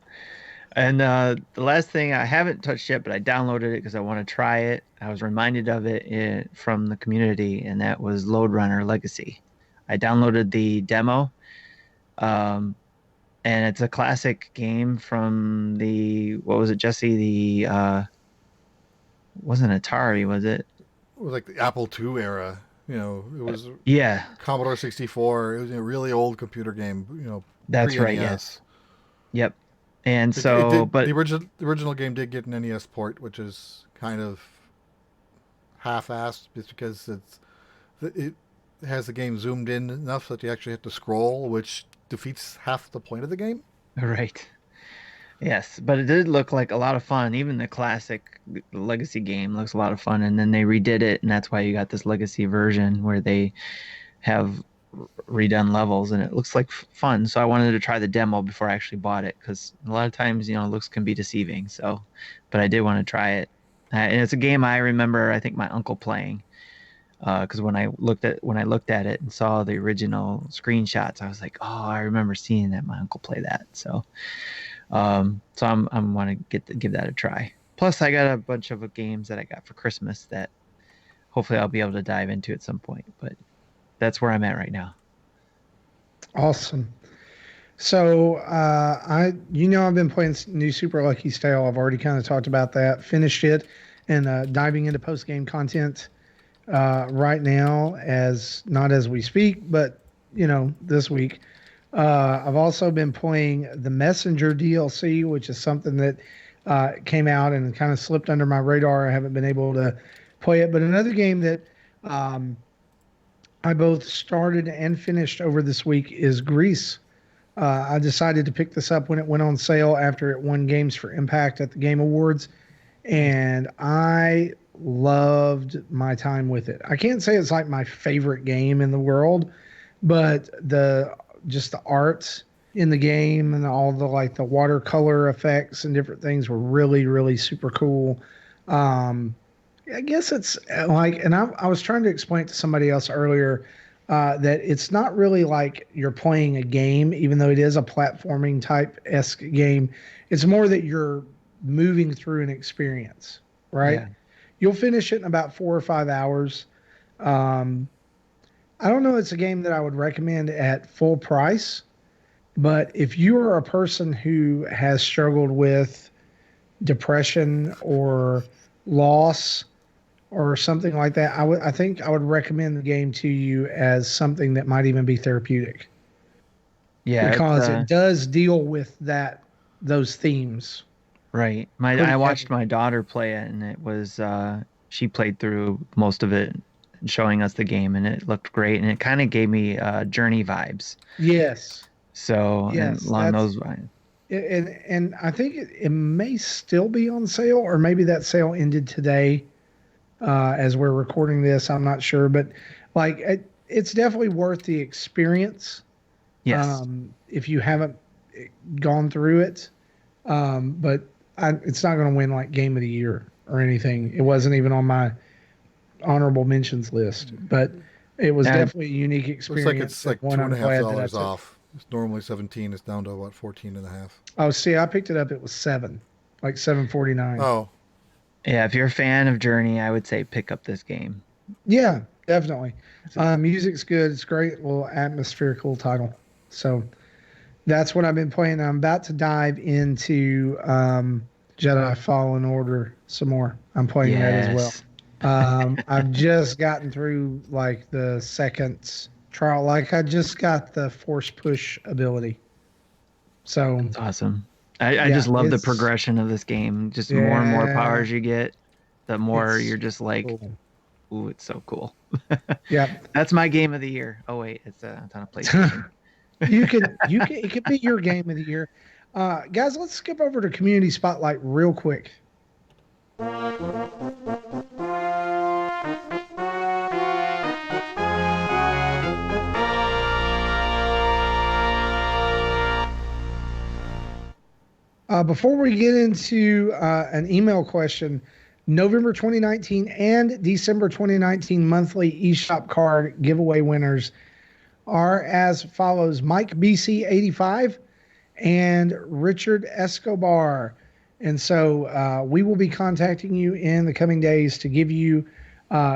[SPEAKER 3] And the last thing I haven't touched yet, but I downloaded it because I want to try it. I was reminded of it from the community, and that was Lode Runner Legacy. I downloaded the demo, um, and it's a classic game from the what was it, Jesse? The wasn't Atari, was it?
[SPEAKER 1] It was like the Apple II era. It was
[SPEAKER 3] Yeah,
[SPEAKER 1] Commodore 64. It was a really old computer game.
[SPEAKER 3] that's
[SPEAKER 1] Pre
[SPEAKER 3] right.
[SPEAKER 1] NES.
[SPEAKER 3] Yes. Yep. And
[SPEAKER 1] It
[SPEAKER 3] so,
[SPEAKER 1] did
[SPEAKER 3] but
[SPEAKER 1] the original game did get an NES port, which is kind of half-assed, just because it has the game zoomed in enough that you actually have to scroll, which defeats half the point of the game.
[SPEAKER 3] right. Yes, but it did look like a lot of fun. Even the classic Legacy game looks a lot of fun, and then they redid it, and that's why you got this Legacy version where they have redone levels, and it looks like fun. So I wanted to try the demo before I actually bought it because a lot of times, looks can be deceiving. So, but I did want to try it, and it's a game I remember. I think my uncle playing because when I looked at it and saw the original screenshots, I was like, oh, I remember seeing that my uncle play that. So I'm want to give that a try. Plus, I got a bunch of games that I got for Christmas that hopefully I'll be able to dive into at some point. But that's where I'm at right now.
[SPEAKER 2] Awesome. So I've been playing new Super Lucky Style. I've already kind of talked about that. Finished it, and diving into post game content right now, as not as we speak, but this week. I've also been playing the Messenger DLC, which is something that came out and kind of slipped under my radar. I haven't been able to play it, but another game that um, I both started and finished over this week is Greece. I decided to pick this up when it went on sale after it won Games for Impact at the Game Awards, and I loved my time with it. I can't say it's like my favorite game in the world, but just the art in the game and all the watercolor effects and different things were really, really super cool. I guess it's and I was trying to explain it to somebody else earlier that it's not really like you're playing a game, even though it is a platforming type esque game. It's more that you're moving through an experience, right?
[SPEAKER 3] Yeah.
[SPEAKER 2] You'll finish it in about 4 or 5 hours. Um, I don't know. It's a game that I would recommend at full price, but if you are a person who has struggled with depression or loss or something like that, I think I would recommend the game to you as something that might even be therapeutic
[SPEAKER 3] Yeah,
[SPEAKER 2] because it does deal with those themes.
[SPEAKER 3] Right.
[SPEAKER 2] Pretty
[SPEAKER 3] I
[SPEAKER 2] heavy.
[SPEAKER 3] watched my daughter play it, and it was she played through most of it, showing us the game, and it looked great, and it kind of gave me Journey vibes.
[SPEAKER 2] Yes.
[SPEAKER 3] So, and
[SPEAKER 2] Yes.
[SPEAKER 3] along
[SPEAKER 2] That's
[SPEAKER 3] those lines,
[SPEAKER 2] and I think it may still be on sale, or maybe that sale ended today as we're recording this. I'm not sure, but like it's definitely worth the experience
[SPEAKER 3] yes.
[SPEAKER 2] if you haven't gone through it. But it's not going to win like game of the year or anything. It wasn't even on my honorable mentions list, but it was
[SPEAKER 3] And
[SPEAKER 2] definitely a unique
[SPEAKER 1] Looks like
[SPEAKER 2] experience
[SPEAKER 1] it's
[SPEAKER 2] and
[SPEAKER 1] like
[SPEAKER 2] one
[SPEAKER 1] two and
[SPEAKER 2] I'm
[SPEAKER 1] a half
[SPEAKER 2] glad that I
[SPEAKER 1] dollars
[SPEAKER 2] took.
[SPEAKER 1] off. It's normally 17. It's down to about 14 and a half.
[SPEAKER 2] Oh, see, I picked it up. It was like 7.49.
[SPEAKER 1] Oh,
[SPEAKER 3] yeah, if you're a fan of Journey, I would say pick up this game.
[SPEAKER 2] Yeah, definitely. Music's good. It's great little atmospherical title. So that's what I've been playing. I'm about to dive into Jedi Fallen Order some more. I'm playing that as well.
[SPEAKER 3] Yes.
[SPEAKER 2] I've just gotten through like the second trial. Like I just got the force push ability. So
[SPEAKER 3] It's awesome. I
[SPEAKER 2] yeah,
[SPEAKER 3] just love the progression of this game. Just more and more
[SPEAKER 2] yeah,
[SPEAKER 3] powers you get, the more
[SPEAKER 2] it's
[SPEAKER 3] you're just like,
[SPEAKER 2] cool.
[SPEAKER 3] ooh, it's so cool.
[SPEAKER 2] Yeah.
[SPEAKER 3] That's my game of the year. Oh wait, it's on a PlayStation.
[SPEAKER 2] You can it could be your game of the year. Guys, let's skip over to community spotlight real quick. Before we get into an email question, November 2019 and December 2019 monthly eShop card giveaway winners are as follows: Mike BC85 and Richard Escobar. And so we will be contacting you in the coming days to give you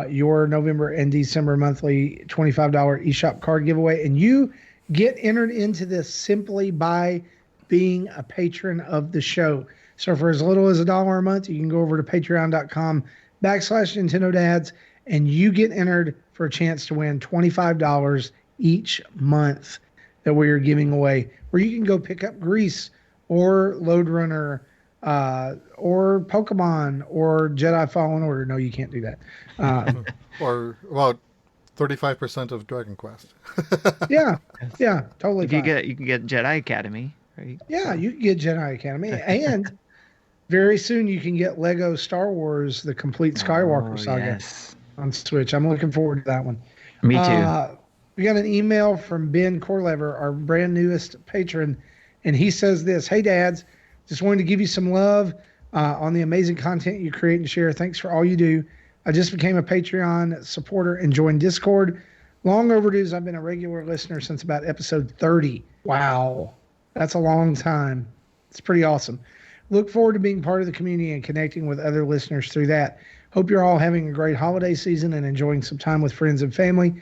[SPEAKER 2] your November and December monthly $25 eShop card giveaway. And you get entered into this simply by being a patron of the show. So for as little as $1 a month, you can go over to patreon.com/Nintendo Dads and you get entered for a chance to win $25 each month that we are giving away, where you can go pick up Grease or Load Runner or Pokemon or Jedi Fallen Order. No, you can't do that.
[SPEAKER 1] or about 35% of Dragon Quest.
[SPEAKER 2] Yeah, yeah, totally fine.
[SPEAKER 3] You can get Jedi Academy, right?
[SPEAKER 2] Yeah,
[SPEAKER 3] So,
[SPEAKER 2] you can get Jedi Academy, and very soon you can get Lego Star Wars: The Complete Skywalker
[SPEAKER 3] oh
[SPEAKER 2] Saga
[SPEAKER 3] yes,
[SPEAKER 2] on Switch. I'm looking forward to that one.
[SPEAKER 3] me too.
[SPEAKER 2] We got an email from Ben Corlever, our brand newest patron, and he says this: "Hey dads, just wanted to give you some love on the amazing content you create and share. Thanks for all you do. I just became a Patreon supporter and joined Discord. Long overdue, as I've been a regular listener since about episode 30. Wow, that's a long time. It's pretty awesome. Look forward to being part of the community and connecting with other listeners through that. Hope you're all having a great holiday season and enjoying some time with friends and family.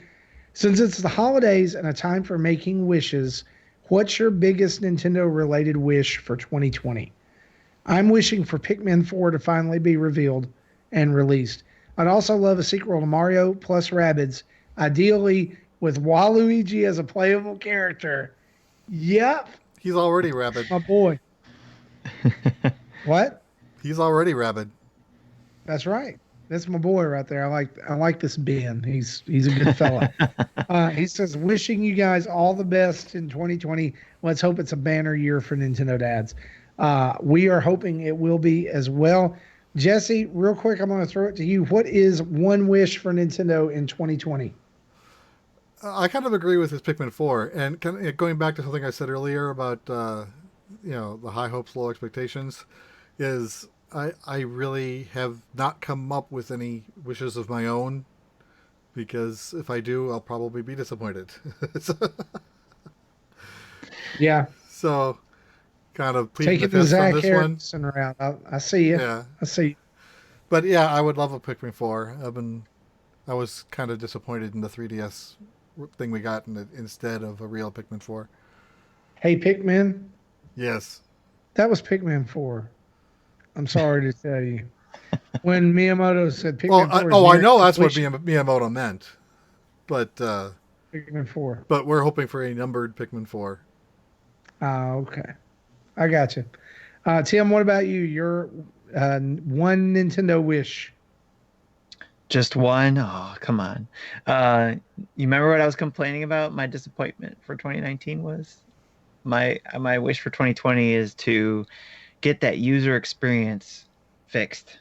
[SPEAKER 2] Since it's the holidays and a time for making wishes, what's your biggest Nintendo related wish for 2020? I'm wishing for Pikmin 4 to finally be revealed and released. I'd also love a sequel to Mario plus Rabbids, ideally with Waluigi as a playable character. Yep,
[SPEAKER 1] He's already rabid.
[SPEAKER 2] my boy. What?
[SPEAKER 1] He's already rabid.
[SPEAKER 2] That's right. That's my boy right there. I like this Ben. He's a good fella. He says, wishing you guys all the best in 2020. Let's hope it's a banner year for Nintendo Dads. We are hoping it will be as well. Jesse, real quick, I'm going to throw it to you. What is one wish for Nintendo in 2020?
[SPEAKER 1] I kind of agree with his Pikmin 4. And going back to something I said earlier about, the high hopes, low expectations, is I really have not come up with any wishes of my own, because if I do, I'll probably be disappointed.
[SPEAKER 2] Yeah,
[SPEAKER 1] So, kind of pleading
[SPEAKER 2] taking
[SPEAKER 1] the
[SPEAKER 2] the
[SPEAKER 1] fifth on
[SPEAKER 2] Zach
[SPEAKER 1] this one.
[SPEAKER 2] Harrison route. I see you.
[SPEAKER 1] Yeah.
[SPEAKER 2] I see you.
[SPEAKER 1] But yeah, I would love a Pikmin 4. I was kind of disappointed in the 3DS thing we got instead of a real Pikmin 4.
[SPEAKER 2] Hey, Pikmin.
[SPEAKER 1] Yes.
[SPEAKER 2] That was Pikmin 4. I'm sorry to tell you. When Miyamoto said Pikmin 4 is
[SPEAKER 1] I
[SPEAKER 2] near
[SPEAKER 1] know that's what
[SPEAKER 2] completion,
[SPEAKER 1] Miyamoto meant. But
[SPEAKER 2] Pikmin 4.
[SPEAKER 1] we're hoping for a numbered Pikmin 4.
[SPEAKER 2] Okay. I got you. Tim, what about you? Your one Nintendo wish.
[SPEAKER 3] Just one? Oh, come on. You remember what I was complaining about? My disappointment for 2019 was my wish for 2020 is to get that user experience fixed.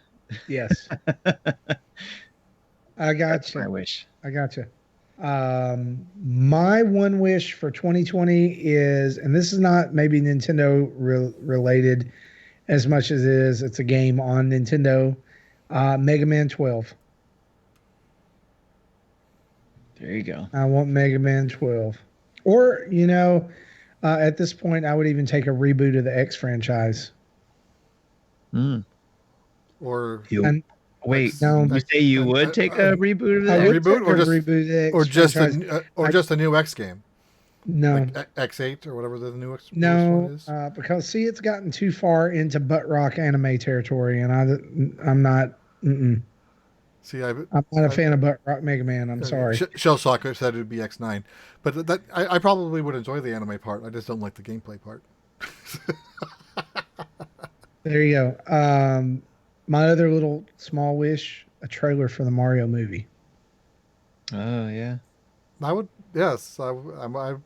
[SPEAKER 2] Yes, I
[SPEAKER 3] That's
[SPEAKER 2] got
[SPEAKER 3] my
[SPEAKER 2] you.
[SPEAKER 3] wish.
[SPEAKER 2] I got you. My one wish for 2020 is, and this is not maybe Nintendo related as much as it is, it's a game on Nintendo, Mega Man 12.
[SPEAKER 3] There you go.
[SPEAKER 2] I want Mega Man 12. Or, at this point, I would even take a reboot of the X franchise.
[SPEAKER 3] Mm.
[SPEAKER 1] Or
[SPEAKER 3] You
[SPEAKER 2] And
[SPEAKER 3] wait.
[SPEAKER 1] X,
[SPEAKER 2] no,
[SPEAKER 3] You say you would take a reboot of
[SPEAKER 2] I
[SPEAKER 3] the X?
[SPEAKER 2] would take
[SPEAKER 1] reboot,
[SPEAKER 2] a reboot of the
[SPEAKER 1] or
[SPEAKER 2] X
[SPEAKER 1] just
[SPEAKER 2] franchise. I,
[SPEAKER 1] just a new X game,
[SPEAKER 2] no,
[SPEAKER 1] like X8 or whatever the newest one
[SPEAKER 2] no,
[SPEAKER 1] is.
[SPEAKER 2] because see, it's gotten too far into butt rock anime territory, and I'm not. Mm-mm.
[SPEAKER 1] See,
[SPEAKER 2] I'm not a fan of butt rock Mega Man. I'm sorry.
[SPEAKER 1] Shell Shocker said it would be X9, but I probably would enjoy the anime part. I just don't like the gameplay part.
[SPEAKER 2] There you go. My other little small wish: a trailer for the Mario movie.
[SPEAKER 3] Oh yeah.
[SPEAKER 1] I would, yes, I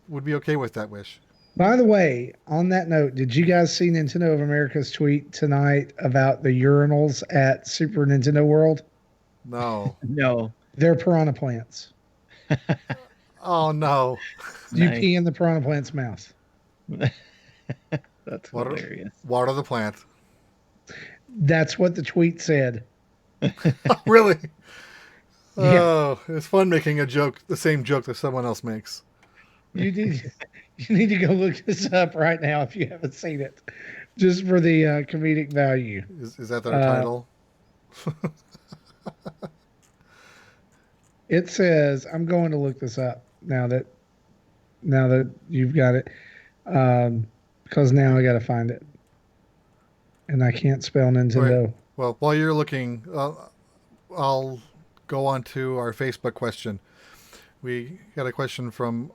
[SPEAKER 1] would be okay with that wish.
[SPEAKER 2] By the way, on that note, did you guys see Nintendo of America's tweet tonight about the urinals at Super Nintendo World?
[SPEAKER 1] No.
[SPEAKER 3] No.
[SPEAKER 2] They're piranha plants.
[SPEAKER 1] Oh no.
[SPEAKER 2] You
[SPEAKER 3] Nice.
[SPEAKER 2] pee in the piranha plant's mouth.
[SPEAKER 3] That's
[SPEAKER 1] Water,
[SPEAKER 3] hilarious.
[SPEAKER 1] water the plant.
[SPEAKER 2] That's what the tweet said.
[SPEAKER 1] Really?
[SPEAKER 2] Yeah.
[SPEAKER 1] Oh, it's fun making a joke, the same joke that someone else makes.
[SPEAKER 2] You need you need to go look this up right now if you haven't seen it, just for the comedic value.
[SPEAKER 1] Is that their
[SPEAKER 2] Uh,
[SPEAKER 1] title?
[SPEAKER 2] It says, I'm going to look this up now that you've got it, because now I got to find it, and I can't spell Nintendo.
[SPEAKER 1] Well, while you're looking, I'll go on to our Facebook question. We got a question from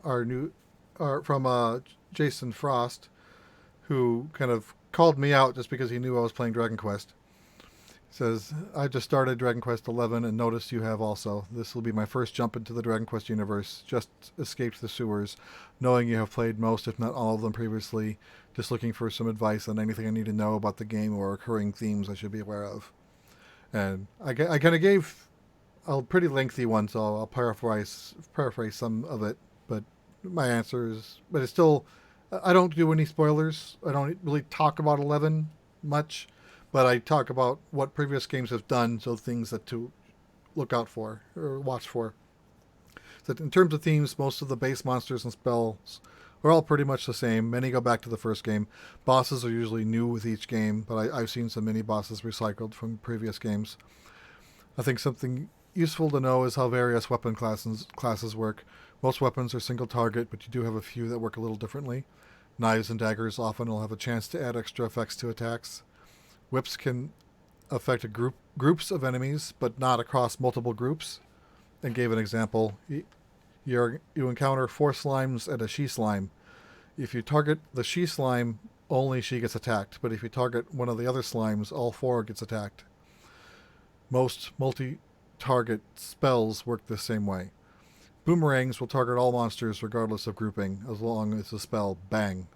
[SPEAKER 1] Jason Frost, who kind of called me out just because he knew I was playing Dragon Quest. He says, I just started Dragon Quest 11 and noticed you have also. This will be my first jump into the Dragon Quest universe. Just escaped the sewers, knowing you have played most, if not all of them previously. Just looking for some advice on anything I need to know about the game or recurring themes I should be aware of. And I kind of gave a pretty lengthy one, so I'll paraphrase some of it. But my answer is, but it's still, I don't do any spoilers. I don't really talk about 11 much, but I talk about what previous games have done, so things that to look out for or watch for. So in terms of themes, most of the base monsters and spells are all pretty much the same. Many go back to the first game. Bosses are usually new with each game, but I've seen some mini bosses recycled from previous games. I think something useful to know is how various weapon classes work. Most weapons are single target, but you do have a few that work a little differently. Knives and daggers often will have a chance to add extra effects to attacks. Whips can affect groups of enemies, but not across multiple groups. And gave an example. You encounter 4 slimes and a she slime. If you target the she slime, only she gets attacked, but if you target one of the other slimes, all 4 gets attacked. Most multi-target spells work the same way. Boomerangs will target all monsters regardless of grouping, as long as the spell bang.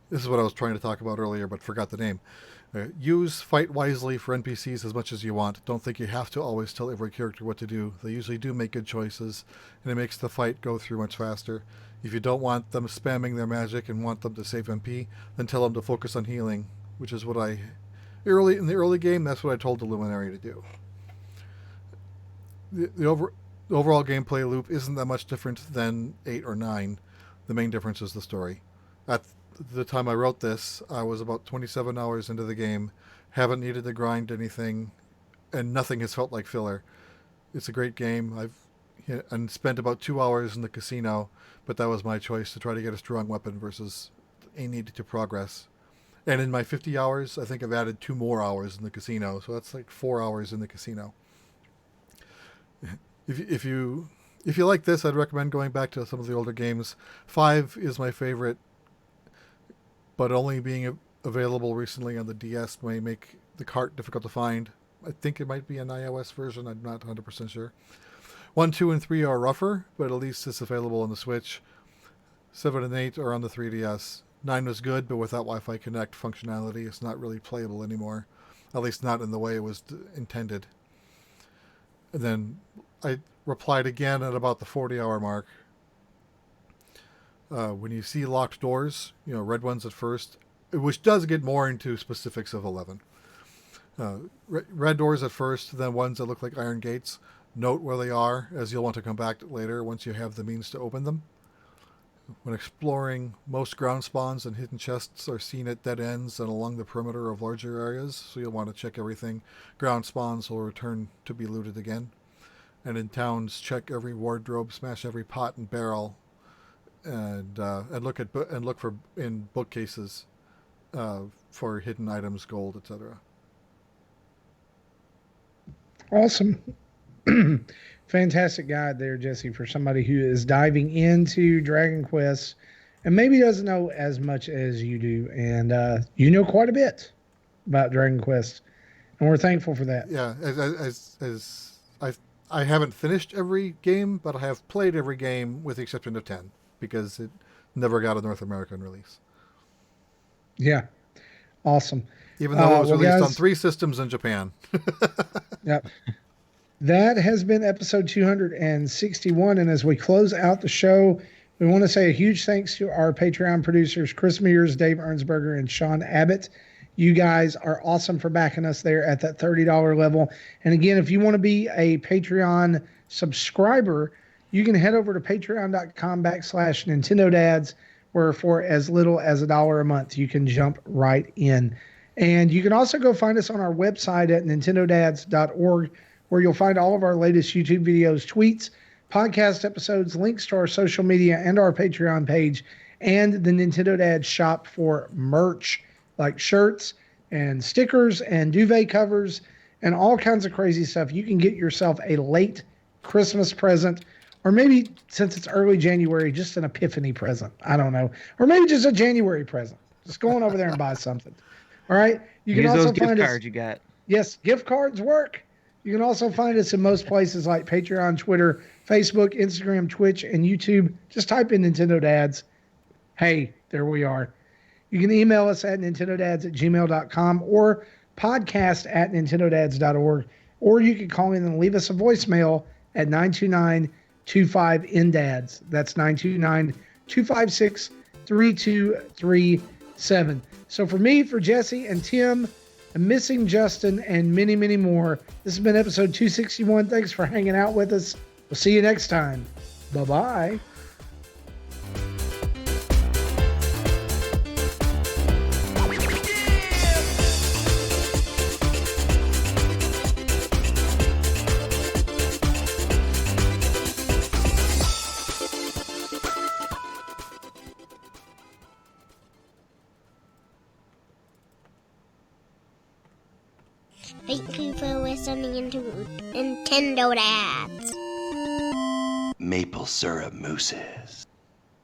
[SPEAKER 1] This is what I was trying to talk about earlier, but forgot the name. Use fight wisely for NPCs as much as you want. Don't think you have to always tell every character what to do. They usually do make good choices, and it makes the fight go through much faster. If you don't want them spamming their magic and want them to save MP, then tell them to focus on healing, which is what in the early game, that's what I told the Luminary to do. The overall gameplay loop isn't that much different than 8 or 9. The main difference is the story. At the time I wrote this, I was about 27 hours into the game, haven't needed to grind anything, and nothing has felt like filler. It's a great game. I've spent about 2 hours in the casino, but that was my choice to try to get a strong weapon versus a need to progress. And in my 50 hours, I think I've added 2 more hours in the casino, so that's like 4 hours in the casino. If you like this, I'd recommend going back to some of the older games. 5 is my favorite, but only being available recently on the DS may make the cart difficult to find. I think it might be an iOS version. I'm not 100% sure. 1, 2, and 3 are rougher, but at least it's available on the Switch. 7 and 8 are on the 3DS. 9 was good, but without Wi-Fi Connect functionality, it's not really playable anymore. At least not in the way it was intended. And then I replied again at about the 40-hour mark. When you see locked doors, red ones at first, which does get more into specifics of 11. Red doors at first, then ones that look like iron gates. Note where they are, as you'll want to come back later once you have the means to open them. When exploring, most ground spawns and hidden chests are seen at dead ends and along the perimeter of larger areas, so you'll want to check everything. Ground spawns will return to be looted again. And in towns, check every wardrobe, smash every pot and barrel, and look for in bookcases for hidden items, gold, etc.
[SPEAKER 2] Awesome. Fantastic guide there, Jesse, for somebody who is diving into Dragon Quest and maybe doesn't know as much as you do. And you know quite a bit about Dragon Quest, and we're thankful for that.
[SPEAKER 1] Yeah, as I haven't finished every game, but I have played every game with the exception of 10 because it never got a North American release.
[SPEAKER 2] Yeah, awesome.
[SPEAKER 1] Even though it was released
[SPEAKER 2] guys,
[SPEAKER 1] on 3 systems in Japan.
[SPEAKER 2] Yep. That has been episode 261. And as we close out the show, we want to say a huge thanks to our Patreon producers, Chris Mears, Dave Ernsberger, and Sean Abbott. You guys are awesome for backing us there at that $30 level. And again, if you want to be a Patreon subscriber, you can head over to patreon.com/Nintendo Dads, where for as little as $1 a month, you can jump right in. And you can also go find us on our website at nintendodads.org, where you'll find all of our latest YouTube videos, tweets, podcast episodes, links to our social media and our Patreon page, and the Nintendo Dads shop for merch like shirts and stickers and duvet covers and all kinds of crazy stuff. You can get yourself a late Christmas present, or maybe since it's early January, just an epiphany present. I don't know. Or maybe just a January present. Just go on over there and buy something. All right. You can
[SPEAKER 3] use
[SPEAKER 2] also
[SPEAKER 3] those gift
[SPEAKER 2] find
[SPEAKER 3] cards
[SPEAKER 2] us,
[SPEAKER 3] you got.
[SPEAKER 2] Yes, gift cards work. You can also find us in most places like Patreon, Twitter, Facebook, Instagram, Twitch, and YouTube. Just type in Nintendo Dads. Hey, there we are. You can email us at nintendodads@gmail.com or podcast@nintendodads.org. Or you can call in and leave us a voicemail at 929-25-NDADS. That's 929-256-3237. So for me, for Jesse and Tim, and Missing Justin, and many, many more, this has been episode 261. Thanks for hanging out with us. We'll see you next time. Bye-bye.
[SPEAKER 4] Thank you for listening to Nintendo Dads.
[SPEAKER 5] Maple syrup mousses.